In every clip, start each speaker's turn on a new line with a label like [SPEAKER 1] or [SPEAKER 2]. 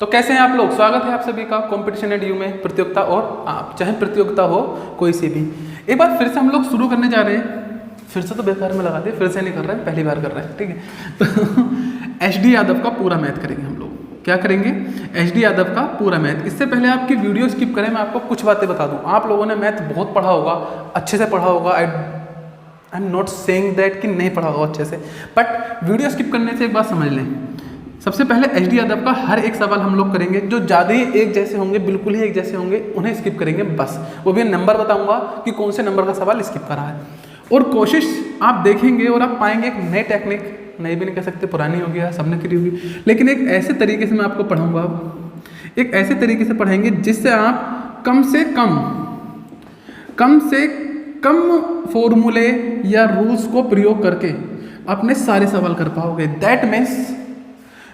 [SPEAKER 1] तो कैसे हैं आप लोग? स्वागत है आप सभी का कॉम्पिटिशन एंड यू में, प्रतियोगिता और आप चाहे प्रतियोगिता हो कोई सी भी। एक बार फिर से हम लोग शुरू करने जा रहे हैं। फिर से तो बेकार में लगा दिए, फिर से नहीं कर रहे हैं, पहली बार कर रहे हैं, ठीक है। तो एचडी यादव का पूरा मैथ करेंगे हम लोग। क्या करेंगे? एचडी यादव का पूरा मैथ। इससे पहले आपकी वीडियो स्किप करें, मैं आपको कुछ बातें बता दूं। आप लोगों ने मैथ बहुत पढ़ा होगा, अच्छे से पढ़ा होगा। I am not saying that कि नहीं पढ़ा होगा अच्छे से, बट वीडियो स्किप करने से एक बात समझ लें। सबसे पहले एचडी यादव का हर एक सवाल हम लोग करेंगे। जो ज़्यादा ही एक जैसे होंगे, बिल्कुल ही एक जैसे होंगे, उन्हें स्किप करेंगे बस। वो भी नंबर बताऊंगा कि कौन से नंबर का सवाल स्किप करा है। और कोशिश आप देखेंगे और आप पाएंगे एक नई टेक्निक, नई भी नहीं कह सकते, पुरानी होगी या सबने करी होगी, लेकिन एक ऐसे तरीके से मैं आपको पढ़ाऊँगा। एक ऐसे तरीके से पढ़ाएंगे जिससे आप कम से कम फॉर्मूले या रूल्स को प्रयोग करके अपने सारे सवाल कर पाओगे। That means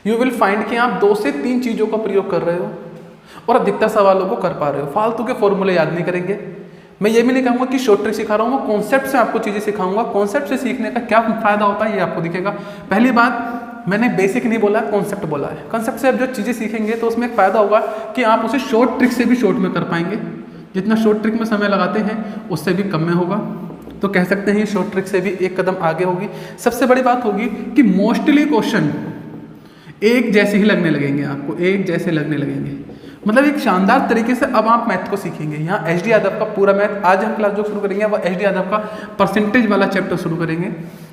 [SPEAKER 1] you will find कि आप 2 से 3 चीज़ों का प्रयोग कर रहे हो और अधिकतर सवालों को कर पा रहे हो। फालतू के फॉर्मूले याद नहीं करेंगे। मैं ये भी नहीं कहूँगा कि शॉर्ट ट्रिक सिखा रहा हूँ, कॉन्सेप्ट से आपको चीज़ें सिखाऊंगा। कॉन्सेप्ट से सीखने का क्या फ़ायदा होता है ये आपको दिखेगा। पहली बात, मैंने बेसिक नहीं बोला, कॉन्सेप्ट बोला है। कॉन्सेप्ट से आप जो चीज़ें सीखेंगे तो उसमें एक फ़ायदा होगा कि आप उसे शॉर्ट ट्रिक से भी शॉर्ट में कर पाएंगे। जितना शॉर्ट ट्रिक में समय लगाते हैं उससे भी कम में होगा। तो कह सकते हैं शॉर्ट ट्रिक से भी एक कदम आगे होगी। सबसे बड़ी बात होगी कि मोस्टली क्वेश्चन एक जैसे ही लगने लगेंगे, आपको एक जैसे लगने लगेंगे। मतलब एक शानदार तरीके से अब आप मैथ को सीखेंगे। यहाँ एचडी यादव का पूरा मैथ आज हम क्लास जो शुरू करेंगे वो एचडी यादव का परसेंटेज वाला चैप्टर शुरू करेंगे।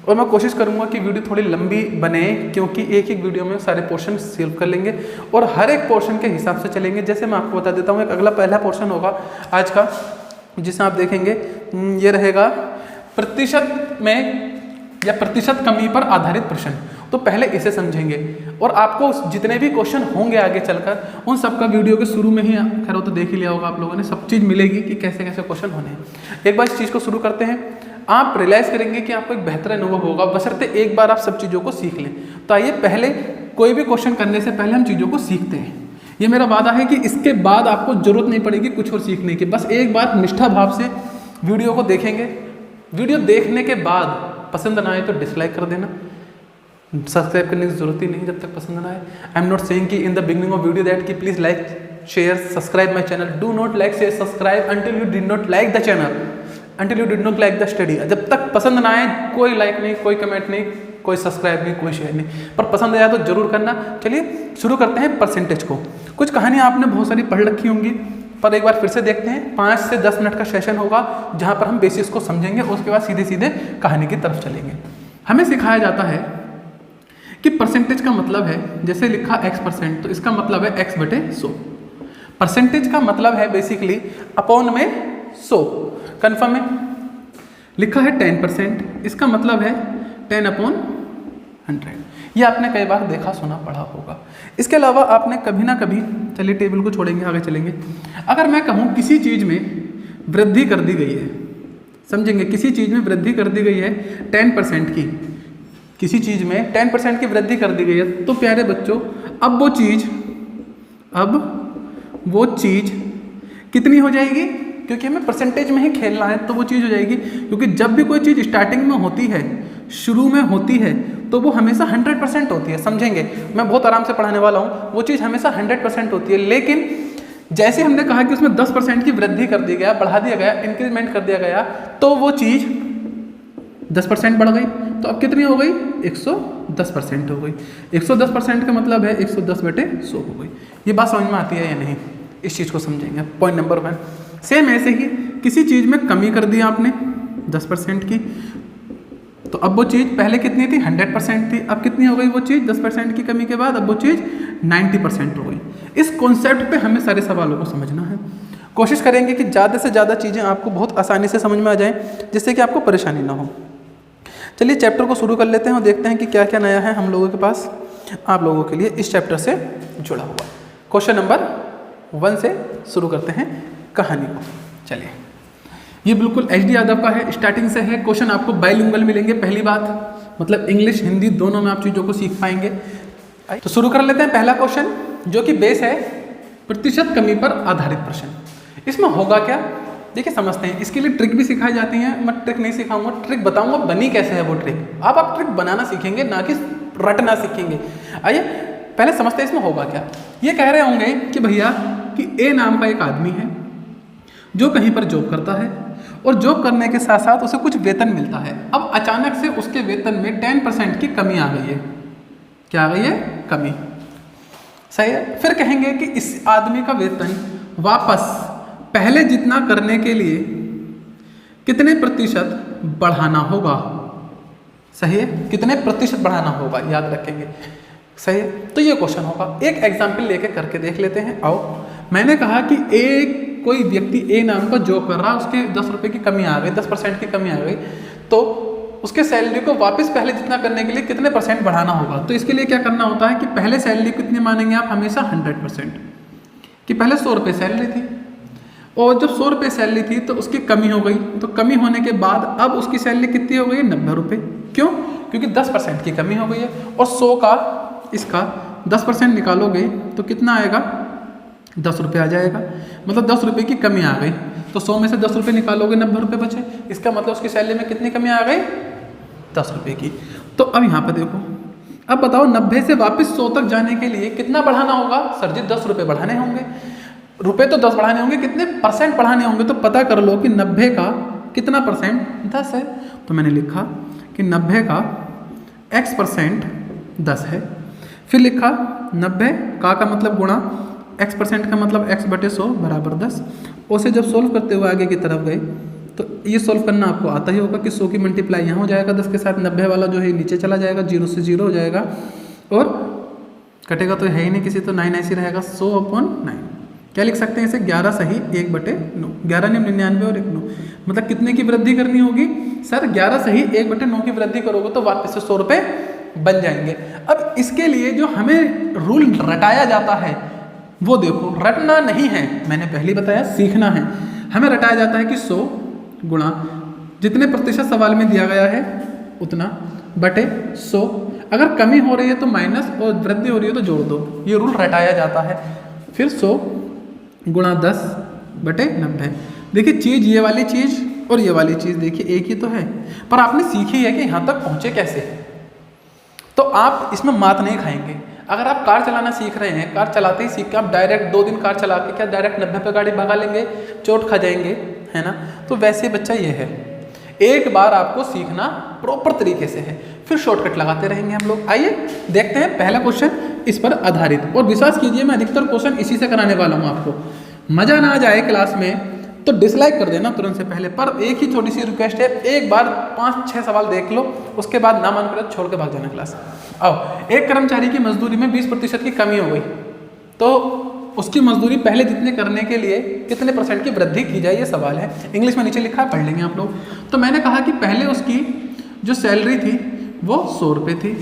[SPEAKER 1] और मैं कोशिश करूँगा कि वीडियो थोड़ी लंबी बने, क्योंकि एक एक वीडियो में सारे पोर्शन सॉल्व कर लेंगे और हर एक पोर्शन के हिसाब से चलेंगे। जैसे मैं आपको बता देता हूँ, एक अगला पहला पोर्शन होगा आज का, जिसे आप देखेंगे ये रहेगा प्रतिशत में या प्रतिशत कमी पर आधारित प्रश्न। तो पहले इसे समझेंगे और आपको जितने भी क्वेश्चन होंगे आगे चलकर उन सब का वीडियो के शुरू में ही, खैर वो तो देख ही लिया होगा आप लोगों ने, सब चीज़ मिलेगी कि कैसे कैसे क्वेश्चन होने हैं। एक बार इस चीज़ को शुरू करते हैं। आप रियलाइज़ करेंगे कि आपको एक बेहतर अनुभव होगा, बशर्ते एक बार आप सब चीज़ों को सीख लें। तो आइए पहले कोई भी क्वेश्चन करने से पहले हम चीज़ों को सीखते हैं। ये मेरा वादा है कि इसके बाद आपको जरूरत नहीं पड़ेगी कुछ और सीखने की। बस एक बार निष्ठा भाव से वीडियो को देखेंगे। वीडियो देखने के बाद पसंद ना आए तो डिसलाइक कर देना, सब्सक्राइब करने की जरूरत ही नहीं जब तक पसंद ना आए। आई एम नॉट सेइंग कि in the beginning of video that कि please like share subscribe my channel. Do not like share subscribe until you did not like the channel, until you did not like the study. जब तक पसंद ना आए कोई like नहीं, कोई comment नहीं, कोई सब्सक्राइब नहीं, कोई शेयर नहीं, पर पसंद आया तो जरूर करना। चलिए शुरू करते हैं परसेंटेज को। कुछ कहानियाँ आपने बहुत सारी पढ़ रखी होंगी, पर एक बार फिर से देखते हैं। 5 से 10 मिनट का सेशन होगा जहाँ पर हम बेसिक्स को समझेंगे, उसके बाद सीधे सीधे कहानी की तरफ चलेंगे। हमें सिखाया जाता है कि परसेंटेज का मतलब है, जैसे लिखा x%, तो इसका मतलब है x/100। परसेंटेज का मतलब है बेसिकली अपॉन में 100। कन्फर्म है? लिखा है 10%, इसका मतलब है 10/100। ये आपने कई बार देखा सुना पढ़ा होगा। इसके अलावा आपने कभी ना कभी, चलिए टेबल को छोड़ेंगे, आगे चलेंगे। अगर मैं कहूँ किसी चीज़ में वृद्धि कर दी गई है, समझेंगे, किसी चीज़ में वृद्धि कर दी गई है 10% की, किसी चीज़ में 10% की वृद्धि कर दी गई है, तो प्यारे बच्चों अब वो चीज़ कितनी हो जाएगी? क्योंकि हमें परसेंटेज में ही खेलना है तो वो चीज़ हो जाएगी। क्योंकि जब भी कोई चीज़ स्टार्टिंग में होती है, शुरू में होती है, तो वो हमेशा 100% होती है। समझेंगे, मैं बहुत आराम से पढ़ाने वाला हूँ। वो चीज़ हमेशा 100% होती है, लेकिन जैसे हमने कहा कि उसमें 10% की वृद्धि कर दी गया, बढ़ा दिया गया, इंक्रीमेंट कर दिया गया, तो वो चीज़ 10% बढ़ गई। तो अब कितनी हो गई? 110% हो गई। 110% का मतलब है 110/100 हो गई। ये बात समझ में आती है या नहीं? इस चीज़ को समझेंगे। Point number 1। सेम ऐसे ही किसी चीज़ में कमी कर दी आपने 10% की, तो अब वो चीज़ पहले कितनी थी? 100% थी। अब कितनी हो गई वो चीज़? 10% की कमी के बाद अब वो चीज़ 90% हो गई। इस कॉन्सेप्ट पे हमें सारे सवालों को समझना है। कोशिश करेंगे कि ज़्यादा से ज़्यादा चीज़ें आपको बहुत आसानी से समझ में आ जाएं, जिससे कि आपको परेशानी ना हो। चलिए चैप्टर को शुरू कर लेते हैं और देखते हैं कि क्या क्या नया है हम लोगों के पास आप लोगों के लिए इस चैप्टर से जुड़ा हुआ। क्वेश्चन नंबर 1 से शुरू करते हैं कहानी को। चलिए, ये बिल्कुल एचडी यादव का है, स्टार्टिंग से है। क्वेश्चन आपको बाइलिंगुअल मिलेंगे, पहली बात, मतलब इंग्लिश हिंदी दोनों में आप चीज़ों को सीख पाएंगे। तो शुरू कर लेते हैं पहला क्वेश्चन, जो कि बेस है प्रतिशत कमी पर आधारित प्रश्न। इसमें होगा क्या, देखिए समझते हैं। इसके लिए ट्रिक भी सिखाई जाती हैं। मैं ट्रिक नहीं सिखाऊंगा, ट्रिक बताऊंगा बनी कैसे है वो ट्रिक। आप ट्रिक बनाना सीखेंगे, ना कि रटना सीखेंगे। आइए पहले समझते हैं इसमें होगा क्या। ये कह रहे होंगे कि भैया कि ए नाम का एक आदमी है जो कहीं पर जॉब करता है और जॉब करने के साथ साथ उसे कुछ वेतन मिलता है। अब अचानक से उसके वेतन में 10% की कमी आ गई है। क्या आ गई है? कमी। सही है। फिर कहेंगे कि इस आदमी का वेतन वापस पहले जितना करने के लिए कितने प्रतिशत बढ़ाना होगा। सही है, कितने प्रतिशत बढ़ाना होगा, याद रखेंगे। सही है, तो ये क्वेश्चन होगा। एक एग्जाम्पल लेके करके देख लेते हैं। आओ, मैंने कहा कि एक कोई व्यक्ति ए नाम का जॉब कर रहा है, उसके 10 रुपये की कमी आ गई, 10% की कमी आ गई, तो उसके सैलरी को वापस पहले जितना करने के लिए कितने % बढ़ाना होगा। तो इसके लिए क्या करना होता है कि पहले सैलरी कितनी मानेंगे आप, हमेशा 100%। कि पहले 100 रुपये सैलरी थी और जब 100 रुपये सैलरी थी तो उसकी कमी हो गई, तो कमी होने के बाद अब उसकी सैलरी कितनी हो गई है? 90 रुपये। क्यों? क्योंकि 10% की कमी हो गई है और 100 का इसका 10% निकालोगे तो कितना आएगा? 10 रुपये आ जाएगा। मतलब 10 रुपये की कमी आ गई, तो 100 में से 10 रुपये निकालोगे, 90 रुपये बचे। इसका मतलब उसकी सैलरी में कितनी कमी आ गई? 10 रुपये की। तो अब यहाँ पर देखो, अब बताओ 90 से वापस 100 तक जाने के लिए कितना बढ़ाना होगा? सर जी 10 रुपये बढ़ाने होंगे। रुपये तो 10 बढ़ाने होंगे, कितने % बढ़ाने होंगे? तो पता कर लो कि 90 का कितना %? 10 है। तो मैंने लिखा कि 90 का x% 10 है। फिर लिखा 90 का मतलब गुणा x% का मतलब x/100 बराबर 10। उसे जब सोल्व करते हुए आगे की तरफ गए तो ये सोल्व करना आपको आता ही होगा कि 100 की मल्टीप्लाई यहाँ हो जाएगा 10 के साथ, 90 वाला जो है नीचे चला जाएगा, 0 से 0 हो जाएगा और कटेगा तो है ही नहीं किसी, तो 9 ऐसे रहेगा। 100/9 क्या लिख सकते हैं इसे? 11 सही 1/9। 11 नहीं 99 और 1 9। मतलब कितने की वृद्धि करनी होगी? सर 11 सही 1/9 की वृद्धि करोगे तो वापस से 100 रुपये बन जाएंगे। अब इसके लिए जो हमें रूल रटाया जाता है वो देखो, रटना नहीं है, मैंने पहले बताया, सीखना है। हमें रटाया जाता है कि 100 गुणा जितने प्रतिशत सवाल में दिया गया है उतना बटे 100। अगर कमी हो रही है तो माइनस और वृद्धि हो रही है तो जोड़ दो। ये रूल रटाया जाता है। फिर 100 गुणा 10/90। देखिए चीज़ ये वाली चीज़ और ये वाली चीज़ देखिए एक ही तो है, पर आपने सीखी है कि यहाँ तक पहुँचे कैसे। तो आप इसमें मात नहीं खाएंगे। अगर आप कार चलाना सीख रहे हैं, कार चलाते ही सीख के आप डायरेक्ट 2 दिन कार चला के क्या डायरेक्ट 90 पे गाड़ी भगा लेंगे? चोट खा जाएंगे, है ना। तो वैसे बच्चा ये है, एक बार आपको सीखना प्रॉपर तरीके से है, फिर शॉर्टकट लगाते रहेंगे हम लोग। आइए देखते हैं पहला क्वेश्चन इस पर आधारित। और विश्वास कीजिए मैं अधिकतर क्वेश्चन इसी से कराने वाला हूँ। आपको मज़ा ना आ जाए क्लास में तो डिसलाइक कर देना तुरंत से पहले, पर एक ही छोटी सी रिक्वेस्ट है, एक बार 5-6 सवाल देख लो, उसके बाद ना मन करे छोड़ के भाग जाना क्लास। आओ, एक कर्मचारी की मजदूरी में 20% की कमी हो गई, तो उसकी मजदूरी पहले जितने करने के लिए कितने % की वृद्धि की जाए, ये सवाल है। इंग्लिश में नीचे लिखा है, पढ़ लेंगे आप लोग। तो मैंने कहा कि पहले उसकी जो सैलरी थी वो 100 रुपये थी।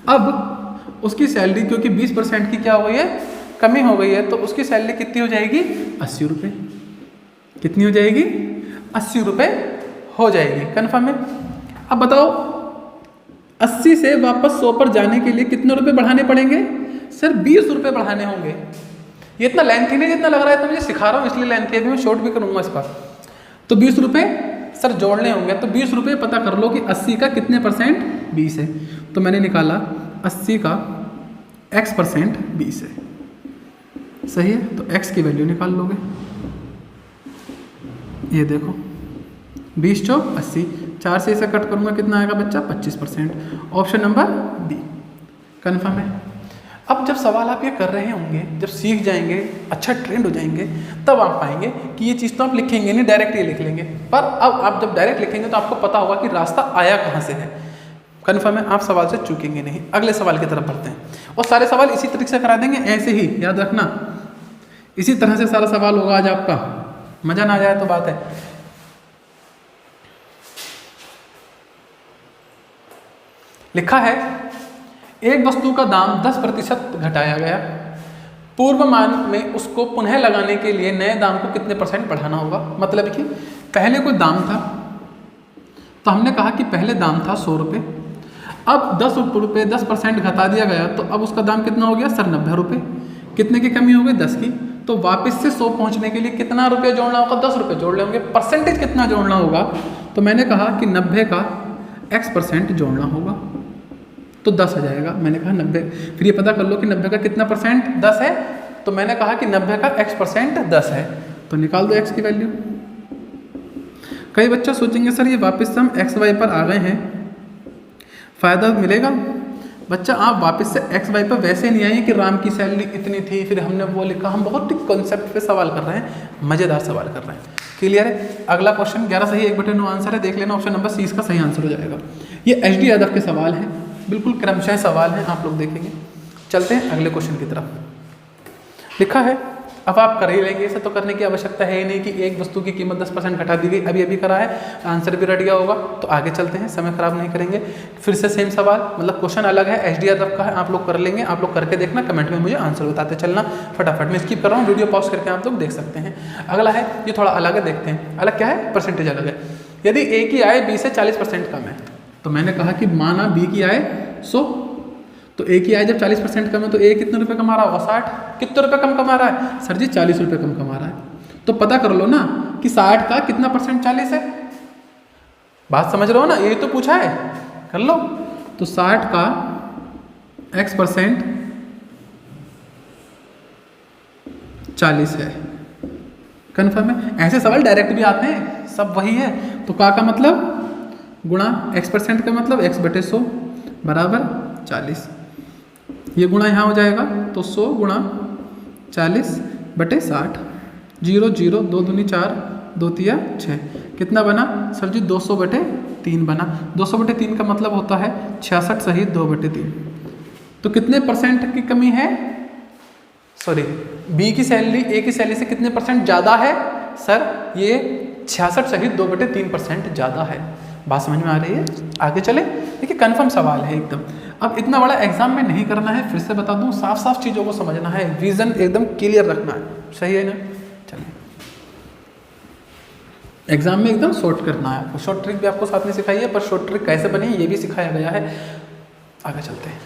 [SPEAKER 1] अब उसकी सैलरी क्योंकि 20% की क्या हो गई है? कमी हो गई है, तो उसकी सैलरी कितनी हो जाएगी? 80 रुपये। कितनी हो जाएगी? 80 रुपये हो जाएगी। कन्फर्म है? अब बताओ 80 से वापस 100 पर जाने के लिए कितने रुपए बढ़ाने पड़ेंगे? सर 20 रुपये बढ़ाने होंगे। ये इतना लेंथी नहीं जितना लग रहा है, तो मुझे सिखा रहा हूँ इसलिए लेंथी है, अभी मैं शॉर्ट भी करूँगा इसका। तो 20 रुपये सर जोड़ने होंगे, तो 20 रुपये पता कर लो कि 80 का कितने % 20 है। तो मैंने निकाला 80 का x% 20 है। सही है, तो x की वैल्यू निकाल लोगे। ये देखो 20 चौक 80, 4 से इसे कट करूँगा कितना आएगा बच्चा? 25%। ऑप्शन नंबर डी कन्फर्म है। अब जब सवाल आप ये कर रहे होंगे, जब सीख जाएंगे, अच्छा ट्रेंड हो जाएंगे, तब आप पाएंगे कि ये चीज़ तो आप लिखेंगे नहीं, डायरेक्ट ये लिख लेंगे। पर अब आप जब डायरेक्ट लिखेंगे तो आपको पता होगा कि रास्ता आया कहाँ से है। कन्फर्म है, आप सवाल से चूकेंगे नहीं। अगले सवाल की तरफ बढ़ते हैं और सारे सवाल इसी तरीके से करा देंगे, ऐसे ही याद रखना, इसी तरह से सारा सवाल होगा आज आपका। मजा ना आ जाए तो बात है। लिखा है एक वस्तु का दाम 10% घटाया गया, पूर्व मान में उसको पुनः लगाने के लिए नए दाम को कितने % बढ़ाना होगा। मतलब कि पहले कोई दाम था, तो हमने कहा कि पहले दाम था 100 रुपये, अब 10 रुपये 10% घटा दिया गया, तो अब उसका दाम कितना हो गया? सर 90 रुपये। कितने की कमी हो गई? 10 की। तो वापस से 100 पहुंचने के लिए कितना रुपये जोड़ना होगा? 10 रुपये जोड़ लेंगे। परसेंटेज कितना जोड़ना होगा? तो मैंने कहा कि 90 का x% जोड़ना होगा। तो तो 10 आ जाएगा। मैंने कहा 90, फिर ये पता कर लो कि 90 का कितना परसेंट 10 है, तो मैंने कहा कि 90 का x% 10 है, तो निकाल दो x की वैल्यू। कई बच्चे सोचेंगे सर ये वापस हम एक्स वाई पर आ गए हैं, फ़ायदा मिलेगा? बच्चा आप वापस से एक्स वाई पर वैसे नहीं आए कि राम की सैलरी इतनी थी फिर हमने वो लिखा। हम बहुत ही कॉन्सेप्ट पे सवाल कर रहे हैं, मज़ेदार सवाल कर रहे हैं। क्लियर है? अगला क्वेश्चन 11 सही 1/9 आंसर है, देख लेना ऑप्शन नंबर सी इसका सही आंसर हो जाएगा। ये एच डी यादव के सवाल हैं, बिल्कुल क्रमशः सवाल हैं, आप लोग देखेंगे। चलते हैं अगले क्वेश्चन की तरफ। लिखा है, अब आप कर ही लेंगे, इसे तो करने की आवश्यकता है ही नहीं कि एक वस्तु की कीमत 10% घटा दी गई, अभी अभी करा है, आंसर भी रट गया होगा। तो आगे चलते हैं, समय खराब नहीं करेंगे। फिर से सेम सवाल, मतलब क्वेश्चन अलग है, एच डी यादव का है, आप लोग कर लेंगे। आप लोग करके देखना, कमेंट में मुझे आंसर बताते चलना फटाफट। मैं स्किप कर रहा हूँ, वीडियो पॉज करके आप लोग देख सकते हैं। अगला है, ये थोड़ा अलग है, देखते हैं अलग क्या है, परसेंटेज अलग है। यदि ए की आय बी से 40% कम है, तो मैंने कहा कि माना बी की आय 100, तो ए की आय जब 40% कम है तो ए कितने रुपए कमा रहा होगा? 60। कितने रुपए कम कमा रहा है सर जी? 40 रुपए कम कमा रहा है। तो पता कर लो ना कि 60 का कितना परसेंट 40 है। बात समझ रहे हो ना? यही तो पूछा है, कर लो। तो 60 का x% 40 है, कन्फर्म है? ऐसे सवाल डायरेक्ट भी आते हैं, सब वही है। तो का मतलब गुणा x% का मतलब x/100 बराबर 40। ये गुणा यहाँ हो जाएगा, तो 100 गुणा 40/60। 0 0 2 दूनी 4, 2 तिया 6, कितना बना सर जी? 200/3 बना। 200/3 का मतलब होता है 66 सही 2/3। तो कितने परसेंट की कमी है? सॉरी, बी की सैलरी ए की सैलरी से कितने परसेंट ज़्यादा है सर? ये 66 सही 2/3% ज़्यादा है। बात समझ में आ रही है? आगे चले। देखिए कन्फर्म सवाल है एकदम। अब इतना बड़ा एग्जाम में नहीं करना है, फिर से बता दूं, साफ साफ चीज़ों को समझना है, विजन एकदम क्लियर रखना है, सही है ना? चलिए, एग्जाम में एकदम शॉर्ट करना है आपको। शॉर्ट ट्रिक भी आपको साथ में सिखाई है, पर शॉर्ट ट्रिक कैसे बनी ये भी सिखाया गया है। आगे चलते हैं।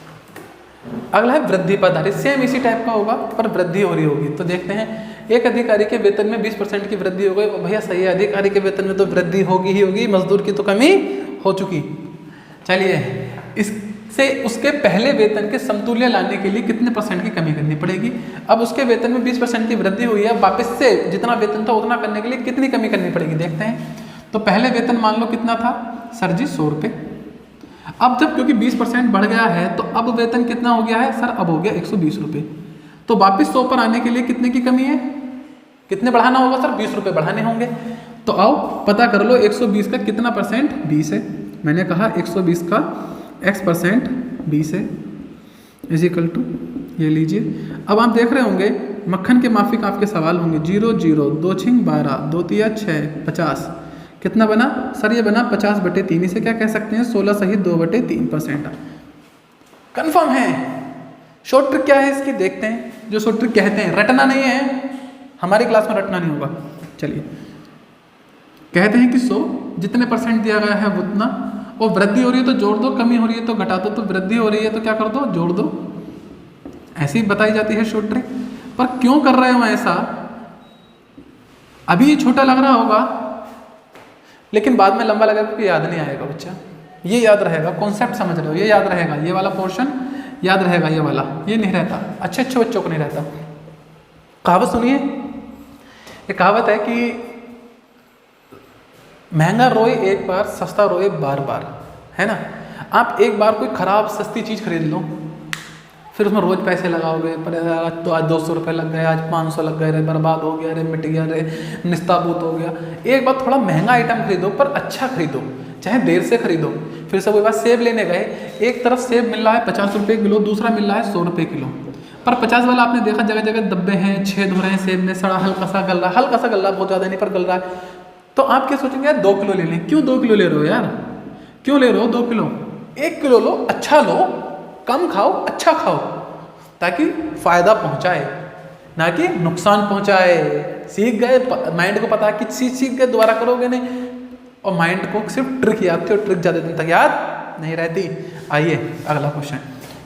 [SPEAKER 1] अगला है वृद्धि पर आधारित, सेम इसी टाइप का होगा पर वृद्धि हो रही होगी। तो देखते हैं, एक अधिकारी के वेतन में 20% की वृद्धि हो गई। भैया सही है, अधिकारी के वेतन में तो वृद्धि होगी ही होगी, मजदूर की तो कमी हो चुकी। चलिए, इससे उसके पहले वेतन के समतुल्य लाने के लिए कितने परसेंट की कमी करनी पड़ेगी? अब उसके वेतन में 20% की वृद्धि हुई है, वापस से जितना वेतन था उतना करने के लिए कितनी कमी करनी पड़ेगी? देखते हैं। तो पहले वेतन मान लो कितना था सर जी? 100 रुपये। अब जब क्योंकि 20% बढ़ गया है तो अब वेतन कितना हो गया है सर? अब हो गया 120 रुपये। तो वापस 100 पर आने के लिए कितने की कमी है? कितने बढ़ाना होगा सर? 20 रुपये बढ़ाने होंगे। तो आओ पता कर लो 120 का कितना परसेंट? 20 है। मैंने कहा 120 का x% 20 है, इज इक्वल टू, ये लीजिए। अब आप देख रहे होंगे मक्खन के माफिक आपके सवाल होंगे। 0 0 2 6 12 2 तिया 6 50, कितना बना सर? ये बना 50/3। इसे क्या कह सकते हैं? 16 सही 2/3%। कन्फर्म है? शॉर्ट ट्रिक क्या है इसकी? देखते हैं। जो शॉर्ट ट्रिक कहते हैं, रटना नहीं है, हमारी क्लास में रटना नहीं होगा। चलिए, कहते हैं कि 100 जितने परसेंट दिया गया है उतना, और वृद्धि हो रही है तो जोड़ दो, कमी हो रही है तो घटा दो, तो वृद्धि हो रही है तो क्या कर दो? जोड़ दो। ऐसी बताई जाती है शॉर्ट ट्रिक। पर क्यों कर रहे हो ऐसा? अभी ये छोटा लग रहा होगा लेकिन बाद में लंबा लगेगा क्योंकि याद नहीं आएगा बच्चा। ये याद रहेगा, कॉन्सेप्ट समझ रहे हो, ये याद रहेगा, ये वाला पोर्शन याद रहेगा, ये वाला ये नहीं रहता, अच्छे अच्छे बच्चों को नहीं रहता। कहावत सुनिए, ये कहावत है कि महंगा रोए एक बार, सस्ता रोए बार बार, है ना? आप एक बार कोई खराब सस्ती चीज़ खरीद लो, फिर उसमें रोज पैसे लगाओगे, पर तो आज 200 रुपये लग गए, आज 500 लग गए, रे बर्बाद हो गया, रे मिट गया, रे निस्ताबूत हो गया। एक बार थोड़ा महंगा आइटम खरीदो पर अच्छा खरीदो, चाहे देर से खरीदो। फिर से वही बात, सेब लेने गए, एक तरफ सेब मिल रहा है 50 रुपये किलो, दूसरा मिल रहा है 100 रुपये किलो। पर 50 वाला आपने देखा जगह जगह धब्बे हैं, छेद हो रहे हैं सेब में, सड़ा हल्का सा गल रहा है, हल्का सा गल रहा है, बहुत ज़्यादा नहीं पर गल रहा है। तो आप क्या सोचेंगे? यार 2 किलो ले लें। क्यों 2 किलो ले रहे हो यार? क्यों ले रहे हो 2 किलो? 1 किलो लो, अच्छा लो, कम खाओ, अच्छा खाओ, ताकि फायदा पहुंचाए ना कि नुकसान पहुंचाए। सीख गए, माइंड को पता है कि सीख गए, दोबारा करोगे नहीं। और माइंड को सिर्फ ट्रिक याद थी और ट्रिक ज़्यादा दिन तक याद नहीं रहती। आइए अगला क्वेश्चन।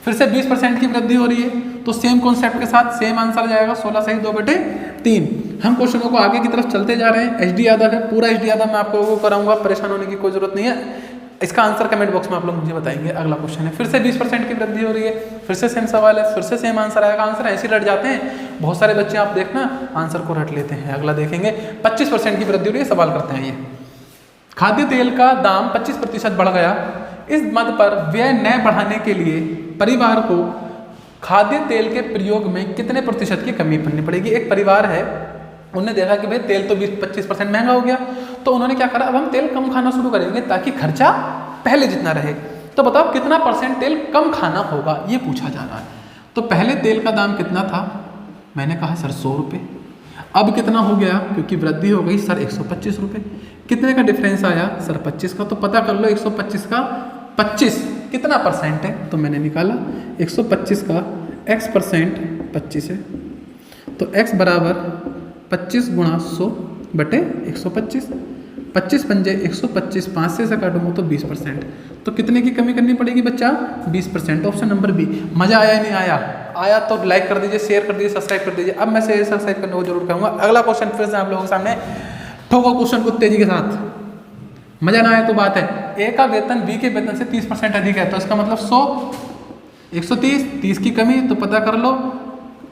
[SPEAKER 1] फिर से 20% की वृद्धि हो रही है, तो सेम कॉन्सेप्ट के साथ सेम आंसर जाएगा, 16 सही 2/3। हम क्वेश्चनों को आगे की तरफ चलते जा रहे हैं। एच डी यादव है, पूरा एच डी यादव मैं आपको कराऊंगा, परेशान होने की कोई जरूरत नहीं है। इसका आंसर कमेंट बॉक्स में आप लोग मुझे बताएंगे। अगला क्वेश्चन है, फिर से 20% की वृद्धि हो रही है, फिर से सेम सवाल है, फिर से सेम आंसर आएगा। आंसर ऐसे रट जाते हैं, बहुत सारे बच्चे आप देखना आंसर को रट लेते हैं। अगला देखेंगे, 25% की वृद्धि हो रही है, सवाल करते हैं ये, खाद्य तेल का दाम 25% बढ़ गया, इस मद पर व्यय न बढ़ाने के लिए परिवार को खाद्य तेल के प्रयोग में कितने प्रतिशत की कमी करनी पड़ेगी। एक परिवार है, उन्होंने देखा कि भाई तेल तो 20-25% महंगा हो गया, तो उन्होंने क्या करा, अब हम तेल कम खाना शुरू करेंगे ताकि खर्चा पहले जितना रहे। तो बताओ कितना % तेल कम खाना होगा, ये पूछा जा रहा है। तो पहले तेल का दाम कितना था, मैंने कहा सर 100 रुपये, अब कितना हो गया, क्योंकि वृद्धि हो गई सर 125 रुपये। कितने का डिफरेंस आया सर 25 का। तो पता कर लो 125 का 25 कितना % है, तो मैंने निकाला 125 का x% 25 है, तो x बराबर 25 गुणा 100 बटे 125, 25 पंजे 125, 5 से काटूंगा तो 20%। तो कितने की कमी करनी पड़ेगी बच्चा, 20%। Option number B. मजा आया नहीं आया? आया तो लाइक कर दीजिए, शेयर कर दीजिए, सब्सक्राइब कर दीजिए। अब मैं से सब्सक्राइब करने को जरूर कहूँगा। अगला क्वेश्चन फिर से आप लोगों के सामने, ठोको क्वेश्चन को तेजी के साथ, मजा ना आए तो बात है। ए का वेतन बी के वेतन से 30% अधिक है, तो इसका मतलब 100, 130, 30 की कमी, तो पता कर लो।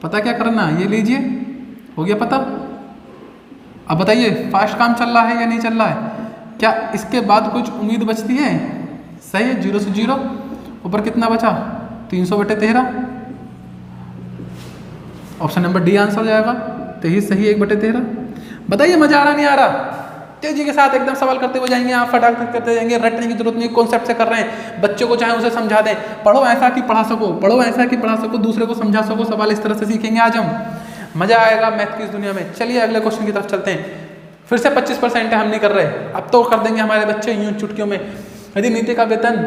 [SPEAKER 1] पता क्या करना, ये लीजिए, हो गया पता। अब बताइए फास्ट काम चल रहा है या नहीं चल रहा है, क्या इसके बाद कुछ उम्मीद बचती है? सही है, 0 से 0, ऊपर कितना बचा, 300 बटे 13, ऑप्शन नंबर डी आंसर हो जाएगा। 23 सही, 1 बटे 13। बताइए मजा आ रहा नहीं आ रहा? तेजी के साथ एकदम सवाल करते हुए जाएंगे, आप फटाफट करते जाएंगे, रटने की जरूरत नहीं, कॉन्सेप्ट से कर रहे हैं। बच्चों को चाहे उसे समझा दें, पढ़ो ऐसा कि पढ़ा सको, पढ़ो ऐसा कि पढ़ा सको, दूसरे को समझा सको, सवाल इस तरह से सीखेंगे आज हम, मजा आएगा मैथ की इस दुनिया में। चलिए अगले क्वेश्चन की तरफ चलते हैं। फिर से 25% है, हम नहीं कर रहे, अब तो कर देंगे हमारे बच्चे यूं चुटकियों में। यदि नीति का वेतन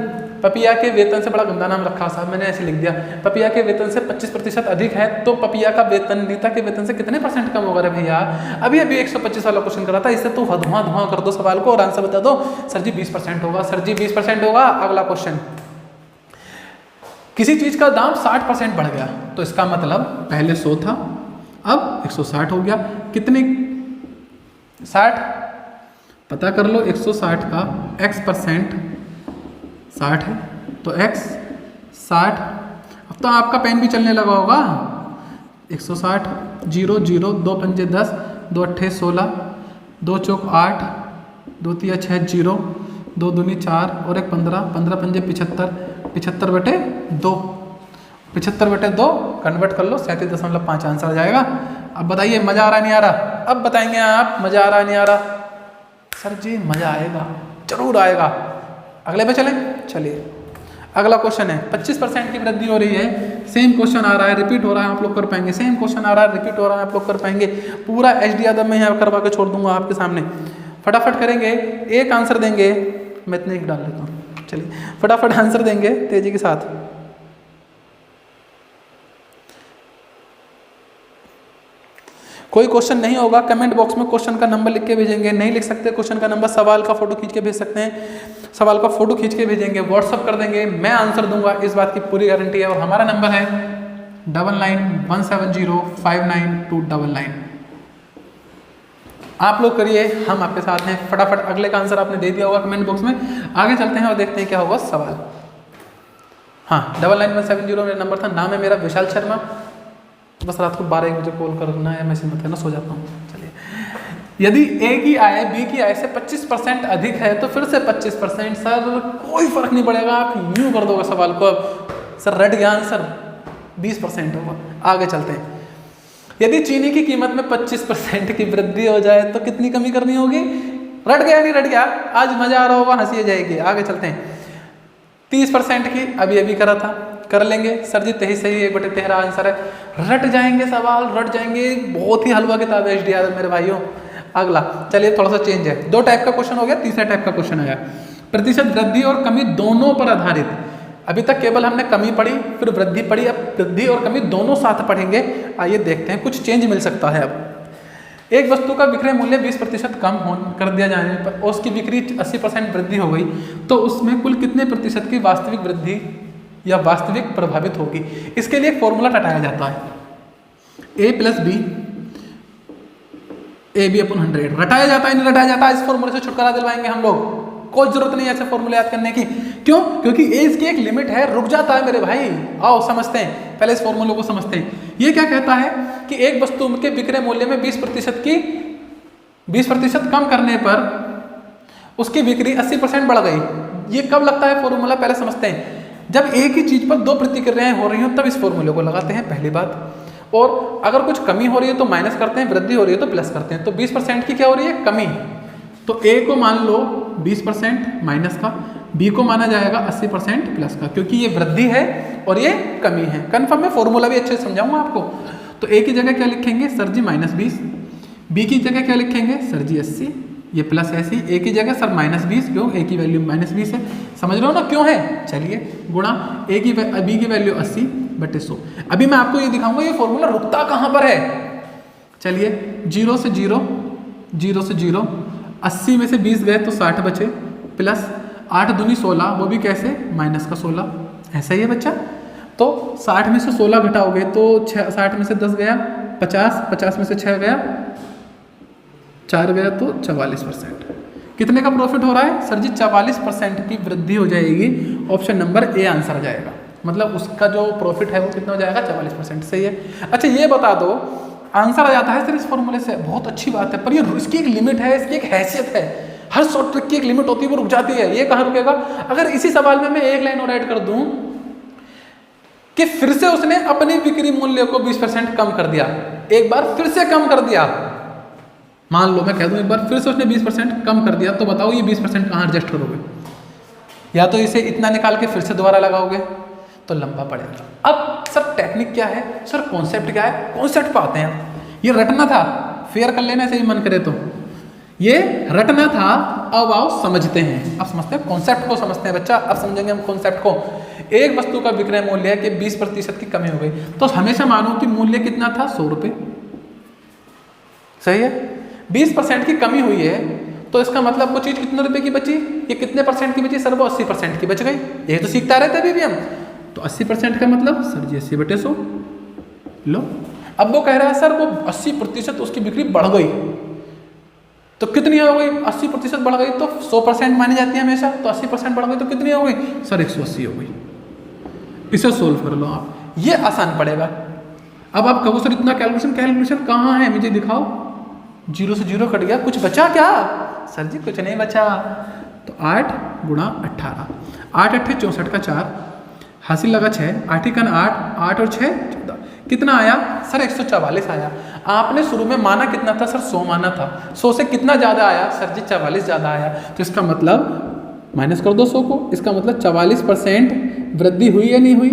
[SPEAKER 1] पपिया के वेतन से, बड़ा गंदा नाम रखा साहब मैंने, ऐसे लिख दिया, पपिया के वेतन से 25% अधिक है, तो पपिया का वेतन नीता के वेतन से कितने % कम होगा रे भैया? अभी 125 वाला क्वेश्चन करा था, इससे तो धुआं धुआं कर दो सवाल को और आंसर बता दो। सर जी 20% होगा, सर जी 20% होगा। अगला क्वेश्चन, किसी चीज का दाम 60% बढ़ गया, तो इसका मतलब पहले 100 था, अब 160 हो गया। कितने 60, पता कर लो 160 का x% 60 है, तो x 60। अब तो आपका पेन भी चलने लगा होगा। 160, 0 0, 2 पंजे 10, 2 अट्ठे 16, 2 चौक 8, 2 तिया 6 0, 2 दूनी 4 और 1 15, 15 पंजे 75, 75 बटे 2, 75 बटे 2 कन्वर्ट कर लो, 37.5 आंसर आ जाएगा। अब बताइए मजा आ रहा नहीं आ रहा? अब बताएंगे आप मजा आ रहा नहीं आ रहा? सर जी मजा आएगा, जरूर आएगा। अगले पे चलें, चलिए अगला क्वेश्चन है। 25% की वृद्धि हो रही है, सेम क्वेश्चन आ रहा है, रिपीट हो रहा है, आप लोग कर पाएंगे। सेम क्वेश्चन आ रहा है, रिपीट हो रहा है, आप लोग कर पाएंगे। पूरा HD यादव में यहाँ करवा के छोड़ दूंगा आपके सामने, फटाफट करेंगे, एक आंसर देंगे। मैं इतने एक डाल लेता हूँ, चलिए फटाफट आंसर देंगे तेजी के साथ। कोई क्वेश्चन नहीं होगा, कमेंट बॉक्स में क्वेश्चन का नंबर लिख के भेजेंगे। नहीं लिख सकते क्वेश्चन का नंबर, सवाल का फोटो खींच के भेज सकते हैं, सवाल का फोटो खींच के भेजेंगे, व्हाट्सअप कर देंगे, मैं आंसर दूंगा, इस बात की पूरी गारंटी है। और हमारा नंबर है 9917059299। आप लोग करिए, हम आपके साथ हैं। फटाफट अगले का आंसर आपने दे दिया होगा कमेंट बॉक्स में। आगे चलते हैं और देखते हैं क्या होगा सवाल। हाँ 991705 मेरा नंबर था, नाम है मेरा विशाल शर्मा। बस रात को 12-1 बजे कॉल करना है, मैसेज मत करना, सो जाता हूँ। चलिए, यदि ए की आय बी की आय से 25% अधिक है, तो फिर से 25%। सर कोई फर्क नहीं पड़ेगा, आप यूँ कर दोगे सवाल को। अब सर रट गया आंसर, 20% होगा। आगे चलते हैं। यदि चीनी की कीमत में 25% की वृद्धि हो जाए तो कितनी कमी करनी होगी? रट गया नहीं रट गया? आज मजा आ रहा होगा, हंसी आ जाएगी। आगे चलते हैं। 30% की अभी अभी करा था, कर लेंगे। सर जी 23 सही, 1 बटे 13 आंसर है। रट जाएंगे सवाल, रट जाएंगे। बहुत ही हलवा किताब है HD यादव मेरे भाइयों। अगला चलिए, थोड़ा सा चेंज है, 2 टाइप का क्वेश्चन हो गया, तीसरा टाइप का क्वेश्चन आया। प्रतिशत वृद्धि और कमी दोनों पर आधारित। अभी तक केवल हमने कमी पढ़ी, फिर वृद्धि पढ़ी, अब वृद्धि और कमी दोनों साथ पढ़ेंगे। आइए देखते हैं, कुछ चेंज मिल सकता है। अब एक वस्तु का विक्रय मूल्य 20% कम कर दिया जाने पर और उसकी बिक्री 80% वृद्धि हो गई, तो उसमें कुल कितने प्रतिशत की वास्तविक वृद्धि या वास्तविक प्रभावित होगी? इसके लिए एक फॉर्मूला रटाया जाता है, A + B AB/100। रटाया जाता है नहीं रटाया जाता? इस फॉर्मूले से छुटकारा दिलवाएंगे हम लोग। कोई जरूरत नहीं है ऐसे फॉर्मूले याद करने की। क्यों? क्योंकि एज की एक लिमिट है, रुक जाता है मेरे भाई। आओ समझते हैं, पहले इस फॉर्मूले को समझते हैं। ये क्या कहता है कि एक वस्तु के विक्रय मूल्य में 20% कम करने पर उसकी बिक्री 80% बढ़ गई। ये कब लगता है फॉर्मूला, पहले समझते हैं। जब एक ही चीज पर दो प्रतिक्रियाएं हो रही हो तब इस फॉर्मूले को लगाते हैं, पहली बात। और अगर कुछ कमी हो रही है तो माइनस करते हैं, वृद्धि हो रही है तो प्लस करते हैं। तो 20% की क्या हो रही है? कमी। तो ए को मान लो 20% माइनस का, बी को माना जाएगा 80% प्लस का, क्योंकि ये वृद्धि है और ये कमी है। कन्फर्म है, फॉर्मूला भी अच्छे से समझाऊंगा आपको। तो ए की जगह क्या लिखेंगे सर जी -20, बी की जगह क्या लिखेंगे सर जी 80, ये प्लस ऐसी। ए की जगह सर -20, क्यों? ए की वैल्यू -20 है, समझ रहे हो ना क्यों है? चलिए गुणा बी की वैल्यू 80/100। अभी मैं आपको ये दिखाऊंगा ये फॉर्मूला रुकता कहाँ पर है। चलिए 0 से 0, 0 से 0, 80 में से 20 गए तो 60 बचे, प्लस 8 दूनी 16, वो भी कैसे? माइनस का 16, ऐसा ही है बच्चा। तो 60 में से 16 घटाओगे तो 60 में से 10 गया 50, 50 में से 6 गया 4 गया तो 44%। कितने का प्रॉफिट हो रहा है सर जी? 44% की वृद्धि हो जाएगी। ऑप्शन नंबर ए आंसर आ जाएगा, मतलब उसका जो प्रॉफिट है वो कितना हो जाएगा? 44%। सही है। अच्छा ये बता दो, आंसर आ जाता है सर इस फॉर्मूले से, बहुत अच्छी बात है, पर ये इसकी एक लिमिट है, इसकी एक हैसियत है। हर शॉर्ट ट्रिक की एक लिमिट होती है, वो रुक जाती है। ये कहाँ रुकेगा? अगर इसी सवाल में मैं एक लाइन और ऐड कर दूं कि फिर से उसने अपनी बिक्री मूल्य को 20% कम कर दिया, एक बार फिर से कम कर दिया, मान लो मैं कह दूं एक बार फिर से उसने 20% कम कर दिया, तो बताओ ये 20% कहाँ एडजस्ट करोगे? या तो इसे इतना निकाल के फिर से दोबारा लगाओगे तो लंबा पड़ेगा। अब सर टेक्निक क्या है, सर कॉन्सेप्ट क्या है? कॉन्सेप्ट पाते हैं, ये रटना था, फेयर कर लेना सही मन करे तो, ये रटना था। अब आओ समझते हैं, अब समझते हैं कॉन्सेप्ट को, समझते हैं बच्चा, अब समझेंगे हम कॉन्सेप्ट को। एक वस्तु का विक्रय मूल्य है कि 20% की कमी हो गई, तो हमेशा मानो कि मूल्य कितना था? 100 रुपये। सही है। 20% की कमी हुई है तो इसका मतलब वो चीज कितने रुपए की बची? ये कितने % की बची सर? वो 80% की बच गई। ये तो सीखता रहते अभी भी हम। तो 80% का मतलब सर जी 80/100 लो। अब वो कह रहा है सर वो 80% उसकी बिक्री बढ़ गई, तो कितनी हो गई? 80% बढ़ गई तो 100% मानी जाती है हमेशा, तो 80% बढ़ गई तो कितनी हो गई सर? 180 हो गई। इसे सोल्व कर लो आप, ये आसान पड़ेगा। अब आप कहो सर इतना कैलकुलेशन कहाँ है, मुझे दिखाओ। 0 से 0 कट गया, कुछ बचा क्या? सर जी कुछ नहीं बचा। तो 8 गुणा 18, 8 8 64 का 4, हासिल लगा 6, 8 ही 8, 8 और 6 14, कितना आया सर? 144 आया। आपने शुरू में माना कितना था सर? 100 माना था। 100 से कितना ज़्यादा आया सर जी? 44 ज़्यादा आया। तो इसका मतलब माइनस कर दो 100 को, इसका मतलब 44% वृद्धि हुई या नहीं हुई?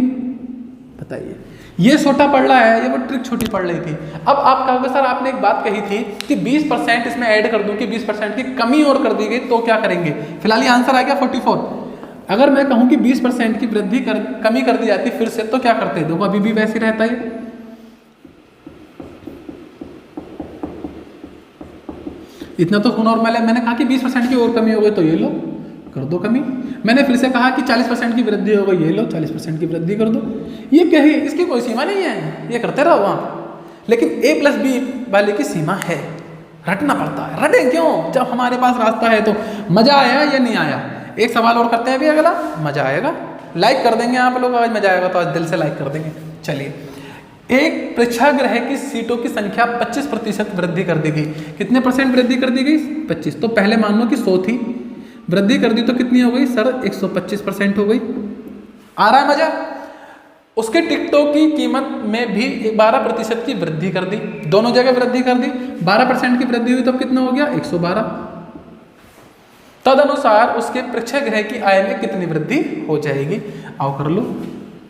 [SPEAKER 1] बताइए। ये छोटा पड़ रहा है, ये वो ट्रिक छोटी पड़ रही थी। अब आप कहोगे सर आपने एक बात कही थी कि 20% इसमें ऐड कर दूं कि 20% की कमी और कर दी गई तो क्या करेंगे? फिलहाल ये आंसर आ गया 44। अगर मैं कहूं कि 20% की कमी कर दी जाती फिर से, तो क्या करते? देखो अभी भी वैसे रहता है। इतना तो नॉर्मल है। मैंने कहा कि 20% की और कमी हो गई तो ये लो कर दो कमी। मैंने फिर से कहा कि 40% की वृद्धि हो गई, ये लो 40% की वृद्धि कर दो। ये क्या है? इसकी कोई सीमा नहीं है, ये करते रहो आप। लेकिन A+B वाले की सीमा है, रटना पड़ता है। रटे क्यों? जब हमारे पास रास्ता है तो। मजा आया या नहीं आया? एक सवाल और करते हैं अभी अगला, मजा आएगा। लाइक कर देंगे आप लोग, आज मजा आएगा तो आज दिल से लाइक कर देंगे। चलिए, एक प्रेक्षागृह की सीटों की संख्या 25% वृद्धि कर दी गई। कितने % वृद्धि कर दी गई? 25। तो पहले मान लो कि 100 थी, वृद्धि कर दी तो कितनी हो गई सर? 125% हो गई। आ रहा है मजा? उसके टिकटों की कीमत में भी 12% की वृद्धि कर दी, दोनों जगह वृद्धि कर दी। 12% की वृद्धि हुई तब कितना हो गया? 112। तदनुसार उसके प्रेक्षागृह की आय में कितनी वृद्धि हो जाएगी? आओ कर लो।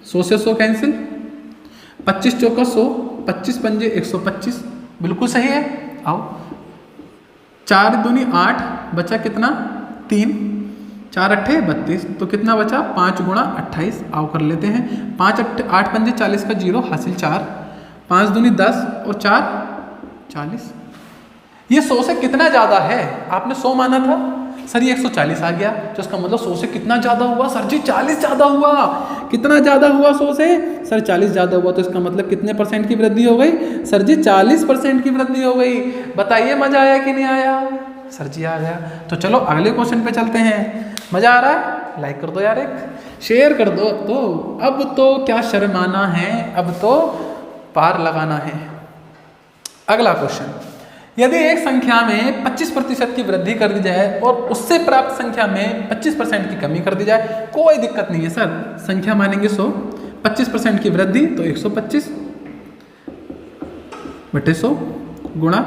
[SPEAKER 1] 100 से 100 कैंसिल, 25 चौका 100, 25 पंजे 125, बिल्कुल सही है। आओ, 4 दूनी 8, बचा कितना? 3, 4 अट्ठे 32, तो कितना बचा? 5 गुणा 28। आओ कर लेते हैं। 5 8 पंजे 40 का 0, हासिल 4, 5 दूनी 10 और 4 40। ये 100 से कितना ज़्यादा है? आपने 100 माना था सर, ये 140 आ गया, तो इसका मतलब 100 से कितना ज़्यादा हुआ सर जी? 40 ज़्यादा हुआ। कितना ज़्यादा हुआ 100 से? सर 40 ज़्यादा हुआ, तो इसका मतलब कितने % की वृद्धि हो गई सर जी? 40% की वृद्धि हो गई। बताइए मजा आया कि नहीं आया? सर जी आ गया। तो चलो अगले क्वेश्चन पे चलते हैं। मजा आ रहा है? लाइक कर दो यार, एक शेयर कर दो। अब तो क्या शर्माना है, अब तो पार लगाना है। अगला क्वेश्चन, यदि एक संख्या में 25% की वृद्धि कर दी जाए और उससे प्राप्त संख्या में 25% की कमी कर दी जाए, कोई दिक्कत नहीं है सर। संख्या मानेंगे 100, 25% की वृद्धि तो 125 बटे 100 गुणा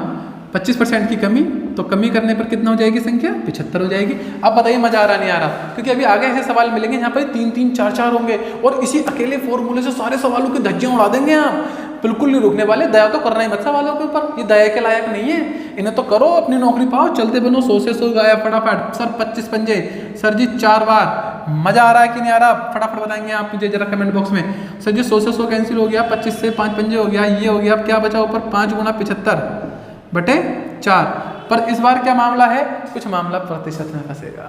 [SPEAKER 1] 25% की कमी, तो कमी करने पर कितना हो जाएगी संख्या? 75 हो जाएगी। अब बताइए मजा आ रहा नहीं आ रहा? क्योंकि अभी आगे ऐसे सवाल मिलेंगे यहाँ पर 3-3, 4-4 होंगे और इसी अकेले फॉर्मूले से सारे सवालों की धज्जियां उड़ा देंगे आप। बिल्कुल नहीं रुकने वाले। दया तो करना ही मत सवालों के ऊपर, ये दया के लायक नहीं है। इन्हें तो करो, अपनी नौकरी पाओ, चलते बनो। 100 से 100 गाया फटाफट। सर 25 पंजे, सर जी 4 बार। मजा आ रहा है कि नहीं आ रहा? फटाफट बताएंगे आप मुझे जरा कमेंट बॉक्स में। सर जी 100 से 100 कैंसिल हो गया, 25 से 5 पंजे हो गया, ये हो गया। अब क्या बचा ऊपर? 5 गुणा 75 बटे 4। पर इस बार क्या मामला है? कुछ मामला प्रतिशत में फंसेगा,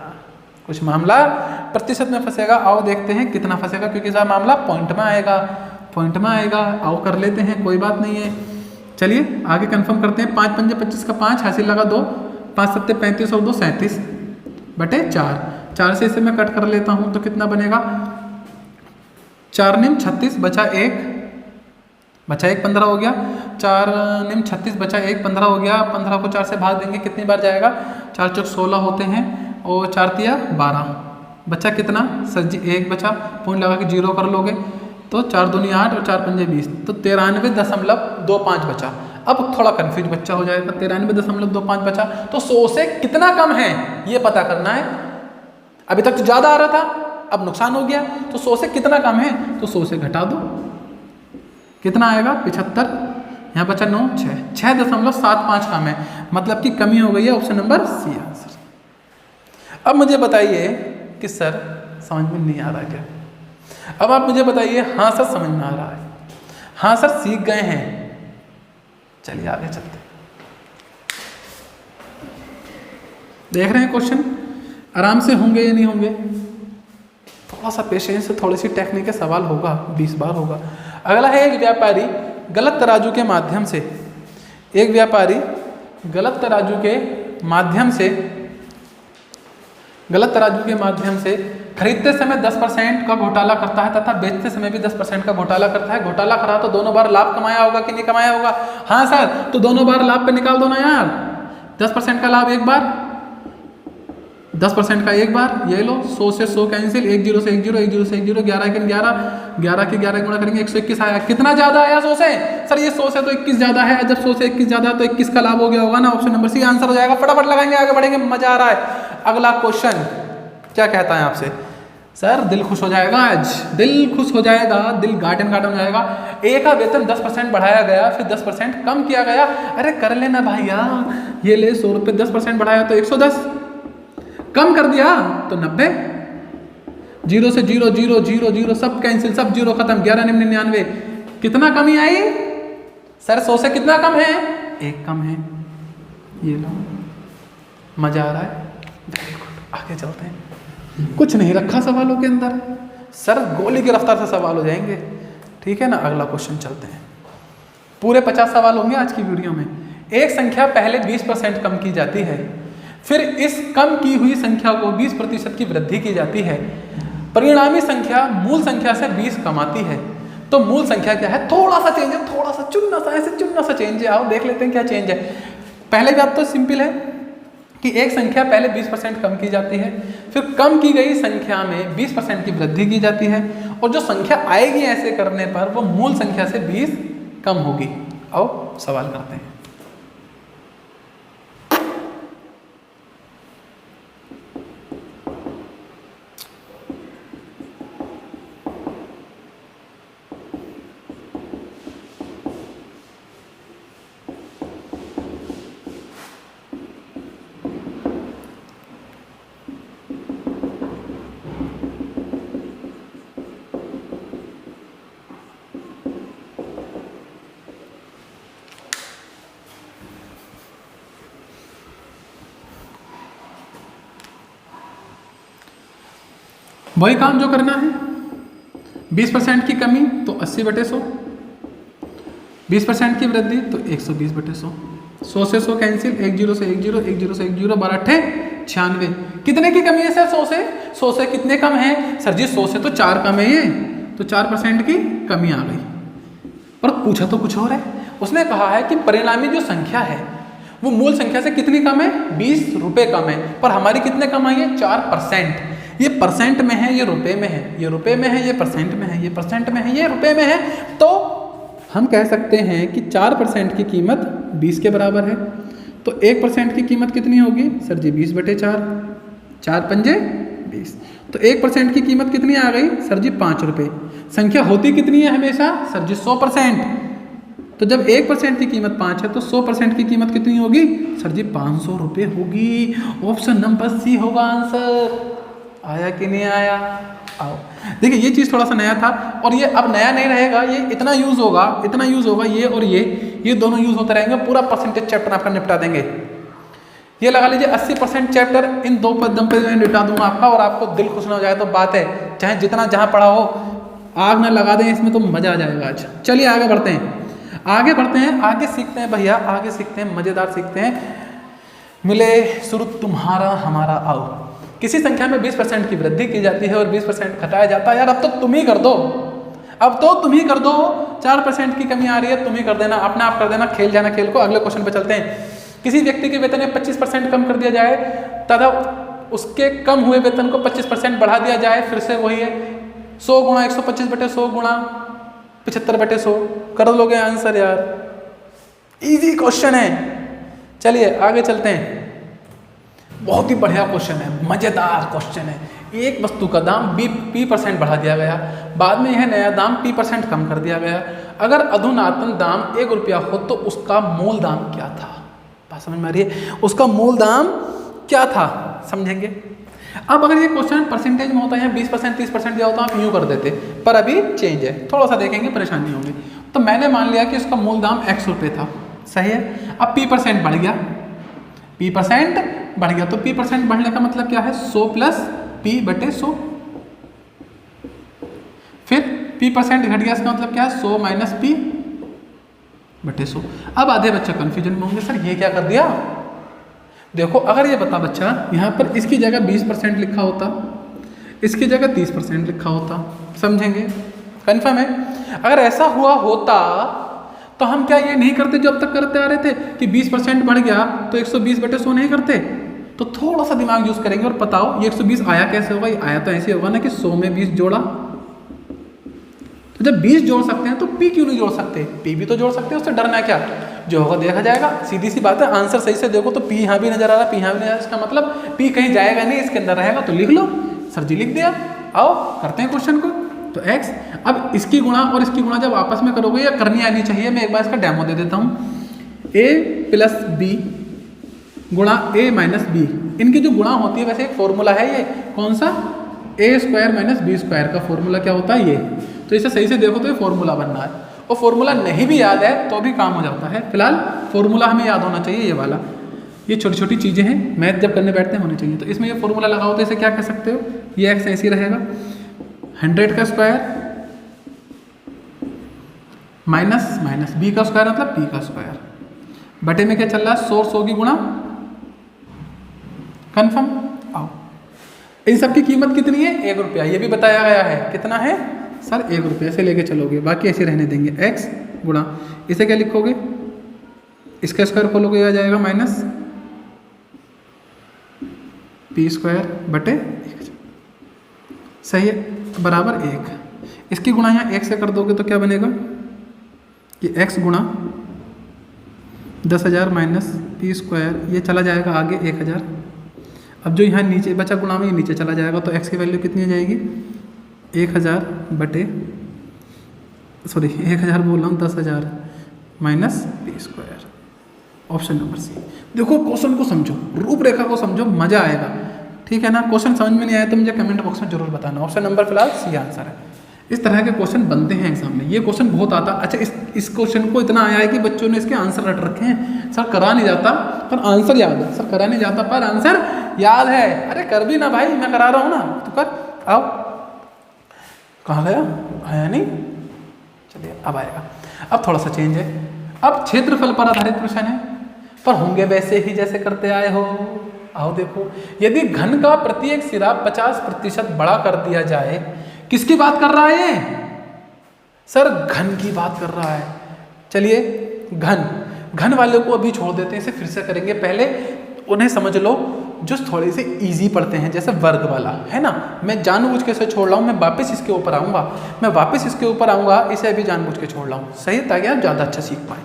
[SPEAKER 1] कुछ मामला प्रतिशत में फंसेगा। आओ देखते हैं कितना फंसेगा, क्योंकि इस बार मामला पॉइंट में आएगा, पॉइंट में आएगा। आओ कर लेते हैं, कोई बात नहीं है। चलिए आगे कंफर्म करते हैं। 5 पंजे 25 का 5 हासिल लगा 2, 5 सत्ते 35 और 2 37 बटे 4। 4 से इसे मैं कट कर लेता हूं तो कितना बनेगा? 4 निम 36 बचा 1, बचा 1 15 हो गया। 4 निम 36 बचा 1 15 हो गया। 15 को 4 से भाग देंगे, कितनी बार जाएगा? 4 चौक 16 होते हैं और 4 तिया 12। बचा कितना? सर जी 1 बचा। पॉइंट लगा के 0 कर लोगे तो 4 दूनी 8 और 4 पंजे 20, तो 93.25 बचा। अब थोड़ा कंफ्यूज बच्चा हो जाएगा। 93.25 बचा तो 100 से कितना कम है ये पता करना है। अभी तक तो ज़्यादा आ रहा था, अब नुकसान हो गया। तो 100 से कितना कम है? तो 100 से घटा दो, कितना आएगा? 75। यहाँ बचा 9, 6.75 कम है, मतलब कि कमी हो गई है। Option number C answer. अब मुझे बताइए कि सर समझ में नहीं आ रहा क्या? अब आप मुझे बताइए, हाँ सर समझ में आ रहा है, हाँ सर सीख गए हैं। चलिए आगे चलते हैं। देख रहे हैं क्वेश्चन आराम से होंगे या नहीं होंगे? थोड़ा सा पेशेंस से, थोड़ी सी टेक्निक के सवाल होगा, 20 बार होगा। अगला है, एक व्यापारी गलत तराजू के माध्यम से, एक व्यापारी गलत तराजू के माध्यम से, गलत तराजू के माध्यम से खरीदते समय 10% का घोटाला करता है तथा बेचते समय भी 10% का घोटाला करता है। घोटाला करा तो दोनों बार लाभ कमाया होगा कि नहीं कमाया होगा? हाँ सर, तो दोनों बार लाभ पे निकाल दो ना यार। 10% का लाभ एक बार, 10% का एक बार, ये लो। 100 से 100 कैंसिल, 1 0 से 1 0, 1 0 से 1 0, 11 के 11, 11 के 11 गुणा करेंगे 121 आया। कितना ज्यादा आया 100 से? सर ये 100 से तो 21 ज्यादा है। जब 100 से 21 ज्यादा है तो 21 का लाभ हो गया होगा ना। ऑप्शन नंबर सी आंसर हो जाएगा। फटाफट लगाएंगे, आगे बढ़ेंगे, मजा आ रहा है। अगला क्वेश्चन क्या कहता है आपसे? सर दिल खुश हो जाएगा आज, दिल खुश हो जाएगा, दिल गार्डन गार्डन हो जाएगा। ए का वेतन 10% बढ़ाया गया, फिर 10% कम किया गया। अरे कर लेना भैया, ये ले 100 रुपये, 10% बढ़ाया तो 110, कम कर दिया तो 90। 0 से 0 0 0 0 सब कैंसिल, सब 0 खत्म। 11 निम 99, कितना कमी आई? सर 100 से कितना कम है? 1 कम है। ये लो, मजा आ रहा है, वेरी गुड। आगे चलते हैं। कुछ नहीं रखा सवालों के अंदर, सर गोली की रफ्तार से सवाल हो जाएंगे, ठीक है ना। अगला क्वेश्चन चलते हैं। पूरे 50 सवाल होंगे आज की वीडियो में। एक संख्या पहले 20% कम की जाती है, फिर इस कम की हुई संख्या को 20% की वृद्धि की जाती है। परिणामी संख्या मूल संख्या से 20 कम आती है, तो मूल संख्या क्या है? थोड़ा सा चेंज है, थोड़ा सा चुन्ना सा, ऐसे चुन्ना सा चेंज है। आओ देख लेते हैं क्या चेंज है। पहले बात तो सिंपल है कि एक संख्या पहले 20% कम की जाती है, फिर कम की गई संख्या में 20% की वृद्धि की जाती है, और जो संख्या आएगी ऐसे करने पर वो मूल संख्या से 20 कम होगी। आओ सवाल करते हैं। वही काम जो करना है। 20% की कमी तो 80/100, 20% की वृद्धि तो 120/100। 100 से 100 कैंसिल, 1 0 से 1 0, 1 0 से 1 0, 12 8 96। कितने की कमी है सर 100 से? 100 से कितने कम है सर जी? 100 से तो 4 कम है ये, तो 4% की कमी आ गई। पर पूछा तो कुछ और है, उसने कहा है कि परिणामी जो संख्या है वो मूल संख्या से कितनी कम है? 20 रुपये कम है। पर हमारी कितने कम आई है? 4%। ये परसेंट में है, ये रुपए में है, ये रुपए में है, ये परसेंट में है, ये परसेंट में है, ये रुपए में है। तो हम कह सकते हैं कि 4% की कीमत 20 के बराबर है। तो 1% की कीमत कितनी होगी सर जी? 20/4, 4 पंजे 20। तो 1% की कीमत कितनी आ गई सर जी? 5 रुपये। संख्या होती कितनी है हमेशा सर जी? 100%। तो जब 1% की कीमत 5 है तो 100% की कीमत कितनी होगी सर जी? 500 रुपये होगी। ऑप्शन नंबर सी होगा आंसर। आया कि नहीं आया? आओ देखिए, ये चीज़ थोड़ा सा नया था और ये अब नया नहीं रहेगा, ये इतना यूज़ होगा, इतना यूज़ होगा, ये और ये दोनों यूज़ होते रहेंगे। पूरा परसेंटेज चैप्टर आपका निपटा देंगे। ये लगा लीजिए 80% चैप्टर इन 2 पदम पे मैं निपटा दूंगा आपका, और आपको दिल खुश ना हो जाए तो बात है, चाहे जितना जहाँ पढ़ा हो आग ना लगा दें इसमें, तो मज़ा आ जाएगा आज। चलिए आगे बढ़ते हैं, आगे बढ़ते हैं, आगे सीखते हैं भैया, आगे सीखते हैं, मज़ेदार सीखते हैं। मिले शुरू तुम्हारा हमारा। आओ, किसी संख्या में 20% की वृद्धि की जाती है और 20% घटाया जाता है। यार अब तो तुम ही कर दो, अब तो तुम ही कर दो। 4% की कमी आ रही है, तुम ही कर देना, अपना आप कर देना, खेल जाना खेल को। अगले क्वेश्चन पे चलते हैं। किसी व्यक्ति के वेतन में 25% कम कर दिया जाए तथा उसके कम हुए वेतन को 25% बढ़ा दिया जाए। फिर से वही है, 100 गुणा 125/100 गुणा 75/100 कर लोगे आंसर। यार इजी क्वेश्चन है। चलिए आगे चलते हैं। बहुत ही बढ़िया क्वेश्चन है, मज़ेदार क्वेश्चन है। एक वस्तु का दाम P% बढ़ा दिया गया, बाद में यह नया दाम P% कम कर दिया गया। अगर अधुनातन दाम 1 रुपया हो तो उसका मूल दाम क्या था? बात समझ में आ रही है? उसका मूल दाम क्या था, समझेंगे। अब अगर ये क्वेश्चन परसेंटेज में होता है, 20% 30% दिया होता, आप यूँ कर देते, पर अभी चेंज है, थोड़ा सा देखेंगे, परेशानी होगी। तो मैंने मान लिया कि उसका मूल दाम X रुपये था, सही है। अब P% बढ़ गया, P% बढ़ गया, तो P% बढ़ने का मतलब क्या है? 100 + P/100। फिर P% घट गया, इसका मतलब क्या है? 100 - P/100। अब आधे बच्चे कंफ्यूजन में होंगे, सर ये क्या कर दिया? देखो, अगर ये बता बच्चा यहाँ पर इसकी जगह 20% लिखा होता, इसकी जगह 30% लिखा होता, समझेंगे, कन्फर्म है। अगर ऐसा हुआ होता तो हम क्या ये नहीं करते जो अब तक करते आ रहे थे कि 20% बढ़ गया तो 120/100 नहीं करते? तो थोड़ा सा दिमाग यूज करेंगे और बताओ ये 120 आया कैसे होगा? ये आया तो ऐसे होगा ना कि 100 में 20 जोड़ा। तो जब 20 जोड़ सकते हैं तो P क्यों नहीं जोड़ सकते? P भी तो जोड़ सकते हैं, उससे डरना क्या? जो होगा देखा जाएगा, सीधी सी बात है। आंसर सही से देखो तो P यहाँ भी नजर आ रहा है, P यहाँ भी नजर आ रहा है, इसका मतलब P कहीं जाएगा नहीं, इसके अंदर रहेगा। तो लिख लो, सर जी लिख दिया। आओ करते हैं क्वेश्चन को। तो X, अब इसकी गुणा और इसकी गुणा जब आपस में करोगे या करनी आनी चाहिए, मैं एक बार इसका डेमो दे देता हूँ। A + B गुणा A - B, इनकी जो गुणा होती है, वैसे एक फॉर्मूला है ये, कौन सा? A² - B² का फॉर्मूला क्या होता है? ये। तो इसे सही से देखो तो ये फॉर्मूला बनना है, और फॉर्मूला नहीं भी याद है तो भी काम हो जाता है। फिलहाल फॉर्मूला हमें याद होना चाहिए, ये वाला। ये छोटी छोटी चीज़ें हैं, मैथ जब करने बैठते हैं होनी चाहिए। तो इसमें ये फॉर्मूला लगाओ तो इसे क्या कह सकते हो? ये X ऐसे ही रहेगा, 100 का स्क्वायर माइनस B का स्क्वायर मतलब P का स्क्वायर, बटे में क्या चल रहा है? 100 की गुणा, कन्फर्म। आओ, इन सब की कीमत कितनी है? 1 रुपया। ये भी बताया गया है, कितना है सर? 1 रुपये से लेके चलोगे, बाकी ऐसे रहने देंगे। X गुणा, इसे क्या लिखोगे? इसका स्क्वायर खोलोगे, आ जाएगा माइनस P² बटे 1, सही है, बराबर 1। इसकी गुणा यहाँ 1 से कर दोगे तो क्या बनेगा? कि X गुणा 10,000 माइनस P², ये चला जाएगा आगे 1,000। अब जो यहाँ नीचे बचा गुणा में, ये नीचे चला जाएगा, तो X की वैल्यू कितनी आ जाएगी? 1,000 बटे 10,000 बोल रहा हूँ, 10,000 माइनस P²। ऑप्शन नंबर सी। देखो क्वेश्चन को समझो, रूपरेखा को समझो, मजा आएगा, ठीक है ना। क्वेश्चन समझ में नहीं आया तो मुझे कमेंट बॉक्स में जरूर बताना। ऑप्शन नंबर फिलहाल सी आंसर है। इस तरह के क्वेश्चन बनते हैं एग्जाम में, ये क्वेश्चन बहुत आता। अच्छा, इस क्वेश्चन को इतना आया है कि बच्चों ने इसके आंसर रट रखे हैं। सर करा नहीं जाता पर आंसर याद है, सर करा नहीं जाता पर आंसर याद है। अरे कर भी ना भाई, मैं करा रहा हूँ ना, तो कर। आओ, कहाँ गया? आया नहीं, चलिए अब आएगा। अब थोड़ा सा चेंज है, अब क्षेत्रफल पर आधारित प्रश्न है। पर होंगे वैसे ही जैसे करते आए हो। आओ देखो, यदि घन का प्रत्येक सिरा 50% बड़ा कर दिया जाए, किसकी बात कर रहा है ये? सर घन की बात कर रहा है। चलिए घन वाले को अभी छोड़ देते हैं, इसे फिर से करेंगे। पहले उन्हें समझ लो जो थोड़े से इजी पढ़ते हैं, जैसे वर्ग वाला है ना। मैं जानबूझ के इसे छोड़ रहा हूँ, मैं वापस इसके ऊपर आऊँगा, इसे अभी जानबूझ के छोड़ रहा हूँ, सही, ताकि आप ज़्यादा अच्छा सीख पाए।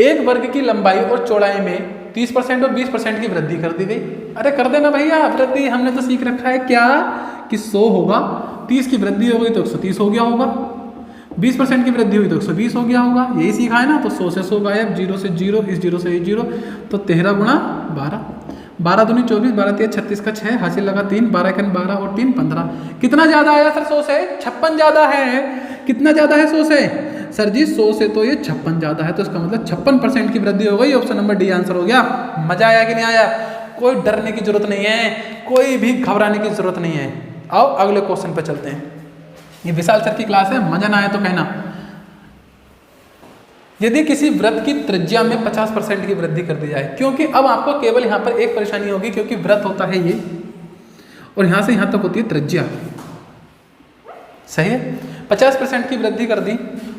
[SPEAKER 1] एक वर्ग की लंबाई और चौड़ाई में 30% और 20% की वृद्धि कर दी गई। अरे कर देना भैया वृद्धि, हमने तो सीख रखा है क्या कि 100 होगा, 30 की वृद्धि हो गई तो 130 हो गया होगा, 20% की वृद्धि हुई तो 120 हो गया होगा, यही सीखा है ना। तो 100 से 100 गायब, 0 से 0, इस 0 से 0, तो 13 गुणा 12, 12 दूनी 24, 12 3 36 का 6, हासिल लगा 3, 12 के 12 और 3 15। कितना ज़्यादा आया सर 100 से? 56 ज़्यादा है। कितना ज़्यादा है 100 से? सर जी 100 से तो ये 56 ज़्यादा है, तो इसका मतलब 56% की वृद्धि हो गई। ऑप्शन नंबर डी आंसर हो गया। मजा आया कि नहीं आया? कोई डरने की जरूरत नहीं है, कोई भी घबराने की जरूरत नहीं है। आओ अगले क्वेश्चन पर चलते हैं। ये विशाल सर की क्लास है, मजा ना आए तो कहना। यदि किसी वृत्त की त्रिज्या में 50% की वृद्धि कर दी जाए, क्योंकि अब आपको केवल यहाँ पर एक परेशानी होगी, क्योंकि वृत्त होता है ये और यहाँ से यहाँ तक होती है त्रिज्या, सही है। 50% की वृद्धि कर दी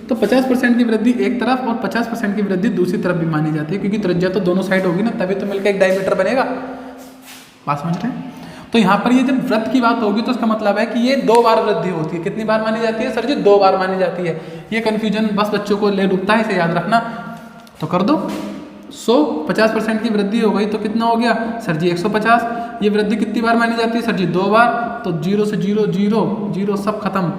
[SPEAKER 1] तो 50% की वृद्धि एक तरफ और 50% की वृद्धि दूसरी तरफ भी मानी जाती है, क्योंकि त्रिज्या तो दोनों साइड होगी ना, तभी तो मिलकर एक डायमीटर बनेगा। बात समझ रहे हैं? तो यहाँ पर ये जब वृत्त की बात होगी तो इसका मतलब है कि ये 2 बार वृद्धि होती है। कितनी बार मानी जाती है सर जी? 2 बार मानी जाती है। ये कन्फ्यूजन बस बच्चों को ले डूबता है, इसे याद रखना। तो कर दो 100, 50% की वृद्धि हो गई तो कितना हो गया सर जी? 150। ये वृद्धि कितनी बार मानी जाती है सर जी? 2 बार। तो 0 से 0, 0, 0 सब खत्म।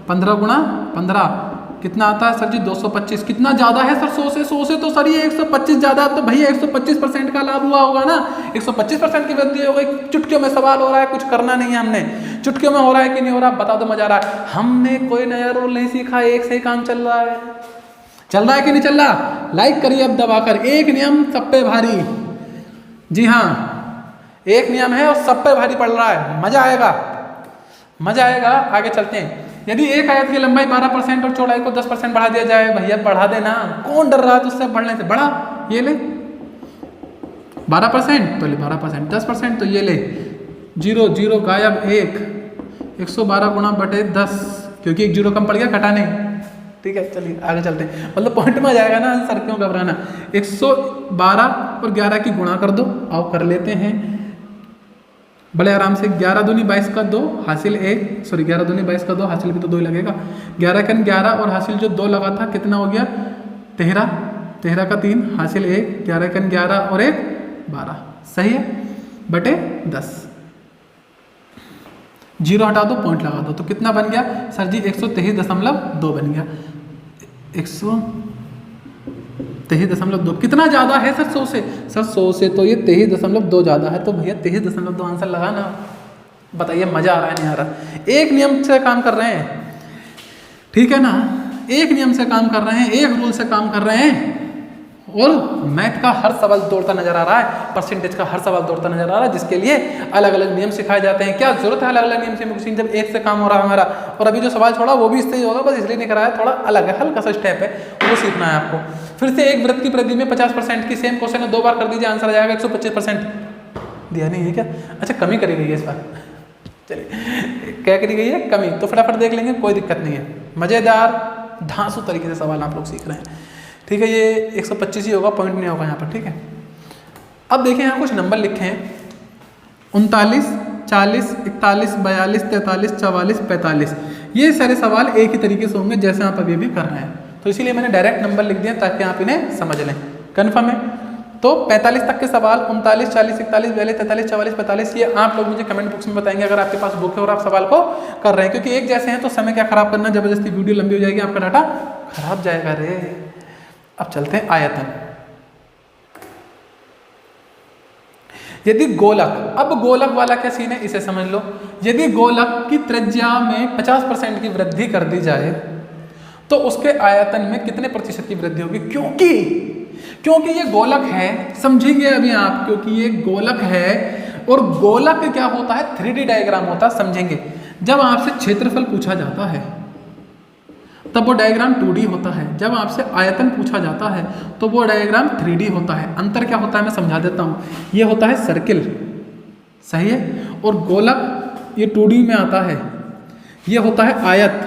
[SPEAKER 1] 15 गुणा 15 कितना आता है सर जी? 225। कितना ज़्यादा है सर 100 से? 100 से तो सर ये 125 ज़्यादा, तो भैया 125% का लाभ हुआ होगा ना। 125% की वृद्धि हो गई। चुटकियों में सवाल हो रहा है, कुछ करना नहीं है हमने। चुटकियों में हो रहा है कि नहीं हो रहा बता दो, मजा आ रहा है। हमने कोई नया रूल नहीं सीखा, एक से ही काम चल रहा है। चल रहा है कि नहीं चल रहा? लाइक करिए अब दबाकर। एक नियम सब पे भारी, जी हाँ एक नियम है और सब पे भारी पड़ रहा है। मजा आएगा, मजा आएगा। आगे चलते हैं। यदि एक आयत की लंबाई 12% और चौड़ाई को 10% बढ़ा दिया जाए, भैया बढ़ा देना, कौन डर रहा है तुझसे बढ़ने से? बढ़ा, ये ले 12% तो ले 12%, 10% तो ये ले 0, 0 गायब 1, 112 गुणा बटे 10, क्योंकि एक 0 कम पड़ गया, घटा नहीं। ठीक है चलिए आगे चलते हैं, मतलब पॉइंट में आ जाएगा ना आंसर, क्यों घबराना। 112 और 11 की गुणा कर दो, आओ कर लेते हैं बड़े आराम से। 11 दूनी 22 का 2 हासिल 1, सॉरी 11 दूनी 22 का 2 हासिल भी तो 2 ही लगेगा। 11 का 11 और हासिल जो 2 लगा था कितना हो गया? 13, 13 का 3 हासिल 1, 11 का 11 और 1 12, सही है, बटे 10। 0 हटा दो, पॉइंट लगा दो, तो कितना बन गया सर जी? 123.2 बन गया। 123.2 कितना ज़्यादा है सर 100 से? सर 100 से तो ये 23.2 ज़्यादा है, तो भैया 23.2 आंसर लगाना। बताइए मज़ा आ रहा है नहीं आ रहा? एक नियम से काम कर रहे हैं, ठीक है ना, एक नियम से काम कर रहे हैं, एक रूल से काम कर रहे हैं, और मैथ का हर सवाल दौड़ता नजर आ रहा है, परसेंटेज का हर सवाल दौड़ता नजर आ रहा है, जिसके लिए अलग अलग नियम सिखाए जाते हैं। क्या जरूरत है अलग अलग नियम से, जब एक से काम हो रहा है हमारा। और अभी जो सवाल छोड़ा वो भी इससे ही होगा, बस इसलिए नहीं कराया, थोड़ा अलग है, हल्का सा स्टेप है, वो सीखना है आपको। फिर से एक वृत्त की परिधि में 50% की सेम क्वेश्चन है, 2 बार कर दीजिए, आंसर आ जाएगा 125%। दिया नहीं है क्या? अच्छा कमी करी गई है इस बार, चलिए क्या करी गई है? कमी। तो फटाफट देख लेंगे, कोई दिक्कत नहीं है। मज़ेदार धांसू तरीके से सवाल आप लोग सीख रहे हैं, ठीक है। ये 125 ही होगा, पॉइंट नहीं होगा यहाँ पर, ठीक है। अब देखें यहाँ कुछ नंबर लिखे हैं 39, 40, 41, 42, 43, 44, 45। ये सारे सवाल एक ही तरीके से होंगे जैसे आप अभी भी कर रहे हैं, तो इसीलिए मैंने डायरेक्ट नंबर लिख दिया ताकि आप इन्हें समझ लें। कन्फर्म है? तो 45 तक के सवाल 39, 40, 41, 42, 43, 44, 45 ये आप लोग मुझे कमेंट बॉक्स में बताएंगे अगर आपके पास बुक है और आप सवाल को कर रहे हैं, क्योंकि एक जैसे हैं तो समय क्या खराब करना, जबरदस्ती वीडियो लंबी हो जाएगी, आपका डाटा खराब जाएगा रे। अब चलते हैं आयतन। यदि गोलक, अब गोलक वाला क्या सीन है इसे समझ लो। यदि गोलक की त्रिज्या में 50% की वृद्धि कर दी जाए तो उसके आयतन में कितने प्रतिशत की वृद्धि होगी? क्योंकि ये गोलक है, समझेंगे अभी आप, क्योंकि ये गोलक है और गोलक क्या होता है? 3D डायग्राम होता है, समझेंगे। जब आपसे क्षेत्रफल पूछा जाता है तब वो डायग्राम 2D होता है। जब आपसे आयतन पूछा जाता है तो वो डायग्राम 3D होता है। अंतर क्या होता है मैं समझा देता हूँ। ये होता है सर्किल, सही है, और गोलक ये 2D में आता है। ये होता है आयत,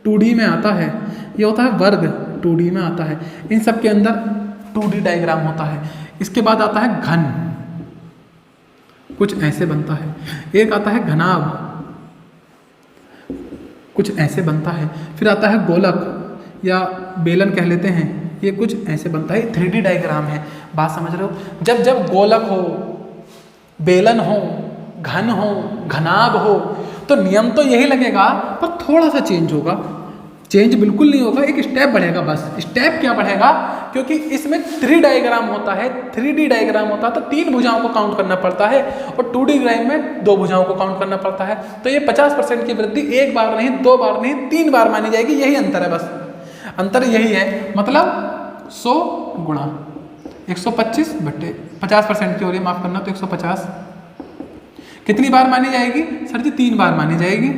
[SPEAKER 1] 2D में आता है। ये होता है वर्ग, 2D में आता है। इन सब के अंदर 2D डायग्राम होता है। इसके बाद आता है घन, कुछ ऐसे बनता है। एक आता है घनाभ, कुछ ऐसे बनता है। फिर आता है गोलक या बेलन कह लेते हैं, ये कुछ ऐसे बनता है। 3D डायग्राम है, बात समझ रहे हो। जब जब गोलक हो, बेलन हो, घन हो, घनाभ हो, तो नियम तो यही लगेगा, पर थोड़ा सा चेंज होगा। चेंज बिल्कुल नहीं होगा, एक स्टेप बढ़ेगा बस। स्टेप क्या बढ़ेगा, क्योंकि इसमें 3 डायग्राम होता है, 3D डायग्राम होता है तो 3 भुजाओं को काउंट करना पड़ता है, और 2D डायग्राम में 2 भुजाओं को काउंट करना पड़ता है। तो ये 50% की वृद्धि एक बार नहीं, 2 बार नहीं, 3 बार मानी जाएगी। यही अंतर है, बस अंतर यही है। मतलब 100 गुणा 125 बट्टे 50% की हो रही है, माफ करना, तो 150 कितनी बार मानी जाएगी सर जी? 3 बार मानी जाएगी।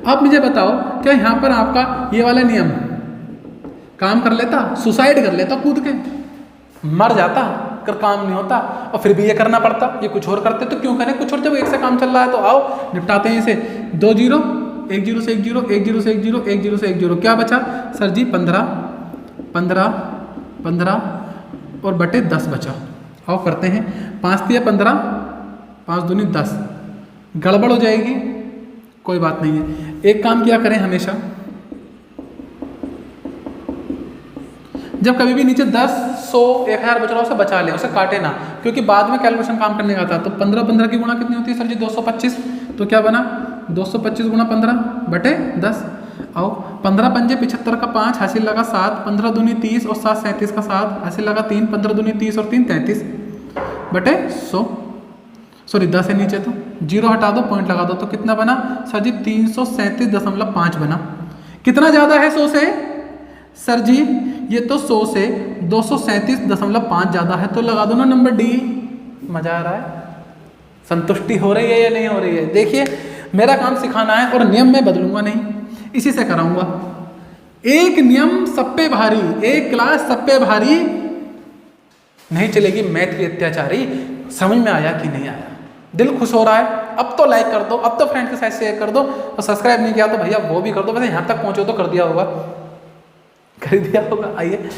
[SPEAKER 1] अब मुझे बताओ, क्या यहाँ पर आपका ये वाला नियम काम कर लेता? सुसाइड कर लेता, कूद के मर जाता, कर काम नहीं होता, और फिर भी ये करना पड़ता। ये कुछ और करते तो क्यों करें कुछ और, जब एक से काम चल रहा है तो आओ निपटाते हैं इसे। 2 0, 1 0 से 1 0, 1 0 से 1 0, 1 0 से 1 0, क्या बचा सर जी? 15 15 15 और बटे 10 बचा। आओ करते हैं। 5 3 15, 5 दूनी 10। गड़बड़ हो जाएगी, कोई बात नहीं है। एक काम किया करें हमेशा, जब कभी भी नीचे 10 100 1000 बच रहा हो उसे बचा ले, उसे काटे ना, क्योंकि बाद में कैलकुलेशन काम करने का आता है। तो 15 15 की गुणा कितनी होती है सर जी? 225। तो क्या बना? 225 गुणा 15 बटे 10। आओ 15 पंजे 75 का 5, हासिल लगा 7, 15 दूनी 30 और 7 37 का 7, हासिल लगा 3, 15 दूनी 30 और 3 33 बटे 100। सॉरी 10 है नीचे, तो 0 हटा दो, पॉइंट लगा दो, तो कितना बना सर जी? 337.5 बना। कितना ज़्यादा है 100 से सर जी? ये तो 100 से 237.5 ज़्यादा है, तो लगा दो ना नंबर डी। मज़ा आ रहा है? संतुष्टि हो रही है या नहीं हो रही है? देखिए, मेरा काम सिखाना है और नियम मैं बदलूंगा नहीं, इसी से कराऊंगा। एक नियम सब पे भारी, एक क्लास सब पे भारी नहीं चलेगी। मैथ की अत्याचारी, समझ में आया कि नहीं आया? दिल खुश हो रहा है? अब तो लाइक कर दो, अब तो फ्रेंड के साथ शेयर कर दो, और सब्सक्राइब नहीं किया तो भैया वो भी कर दो। वैसे यहाँ तक पहुँचो तो कर दिया होगा, कर दिया होगा। आइए,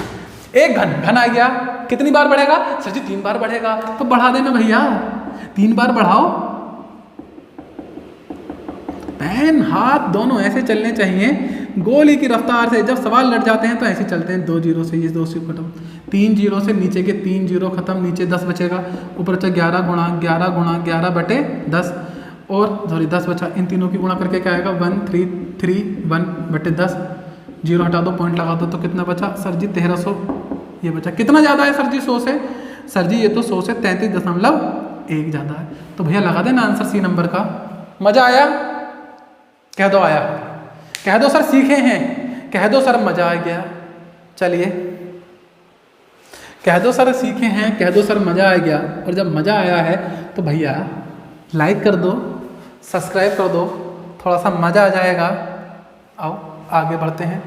[SPEAKER 1] एक घन आ गया, कितनी बार बढ़ेगा सर जी? 3 बार बढ़ेगा, तो बढ़ा देना भैया, 3 बार बढ़ाओ। पैन हाथ दोनों ऐसे चलने चाहिए गोली की रफ्तार से। जब सवाल लट जाते हैं तो ऐसे चलते हैं, 2 0 से ये 2 0 खत्म, 3 0 से नीचे के 3 0 खत्म, नीचे 10 बचेगा, ऊपर बचा 11 गुणा 11 गुणा 11 बटे 10, और सॉरी 10 बचा। इन तीनों की गुणा करके क्या आएगा? 1 3 3 1 बटे 10। 0 हटा दो, पॉइंट लगा दो, तो कितना बचा सर जी? 1300 ये बचा। कितना ज़्यादा है सर जी 100 से? सर जी ये तो 100 से 33.1 ज़्यादा है। तो भैया लगा देना आंसर सी नंबर का। मज़ा आया? कह दो आया, कह दो सर सीखे हैं, कह दो सर मज़ा आ गया। चलिए कह दो सर सीखे हैं, कह दो सर मज़ा आ गया। और जब मज़ा आया है तो भैया लाइक कर दो, सब्सक्राइब कर दो, थोड़ा सा मज़ा आ जाएगा। आओ आगे बढ़ते हैं।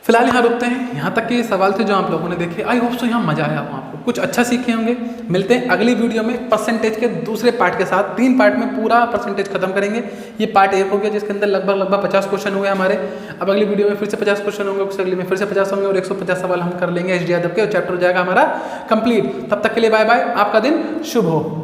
[SPEAKER 1] फिलहाल यहाँ रुकते हैं। यहाँ तक के सवाल थे जो आप लोगों ने देखे। आई होप सो यहाँ मजा आया हो, आपको कुछ अच्छा सीखे होंगे। मिलते हैं अगली वीडियो में परसेंटेज के दूसरे पार्ट के साथ। 3 पार्ट में पूरा परसेंटेज खत्म करेंगे। ये पार्ट 1 हो गया जिसके अंदर लगभग 50 क्वेश्चन हुए हमारे। अब अगली वीडियो में फिर से 50 क्वेश्चन होंगे, उससे अगली में फिर से 50 होंगे और 150 सवाल हम कर लेंगे एच डी यादव के, और चैप्टर हो जाएगा हमारा कंप्लीट। तब तक के लिए बाय बाय, आपका दिन शुभ हो।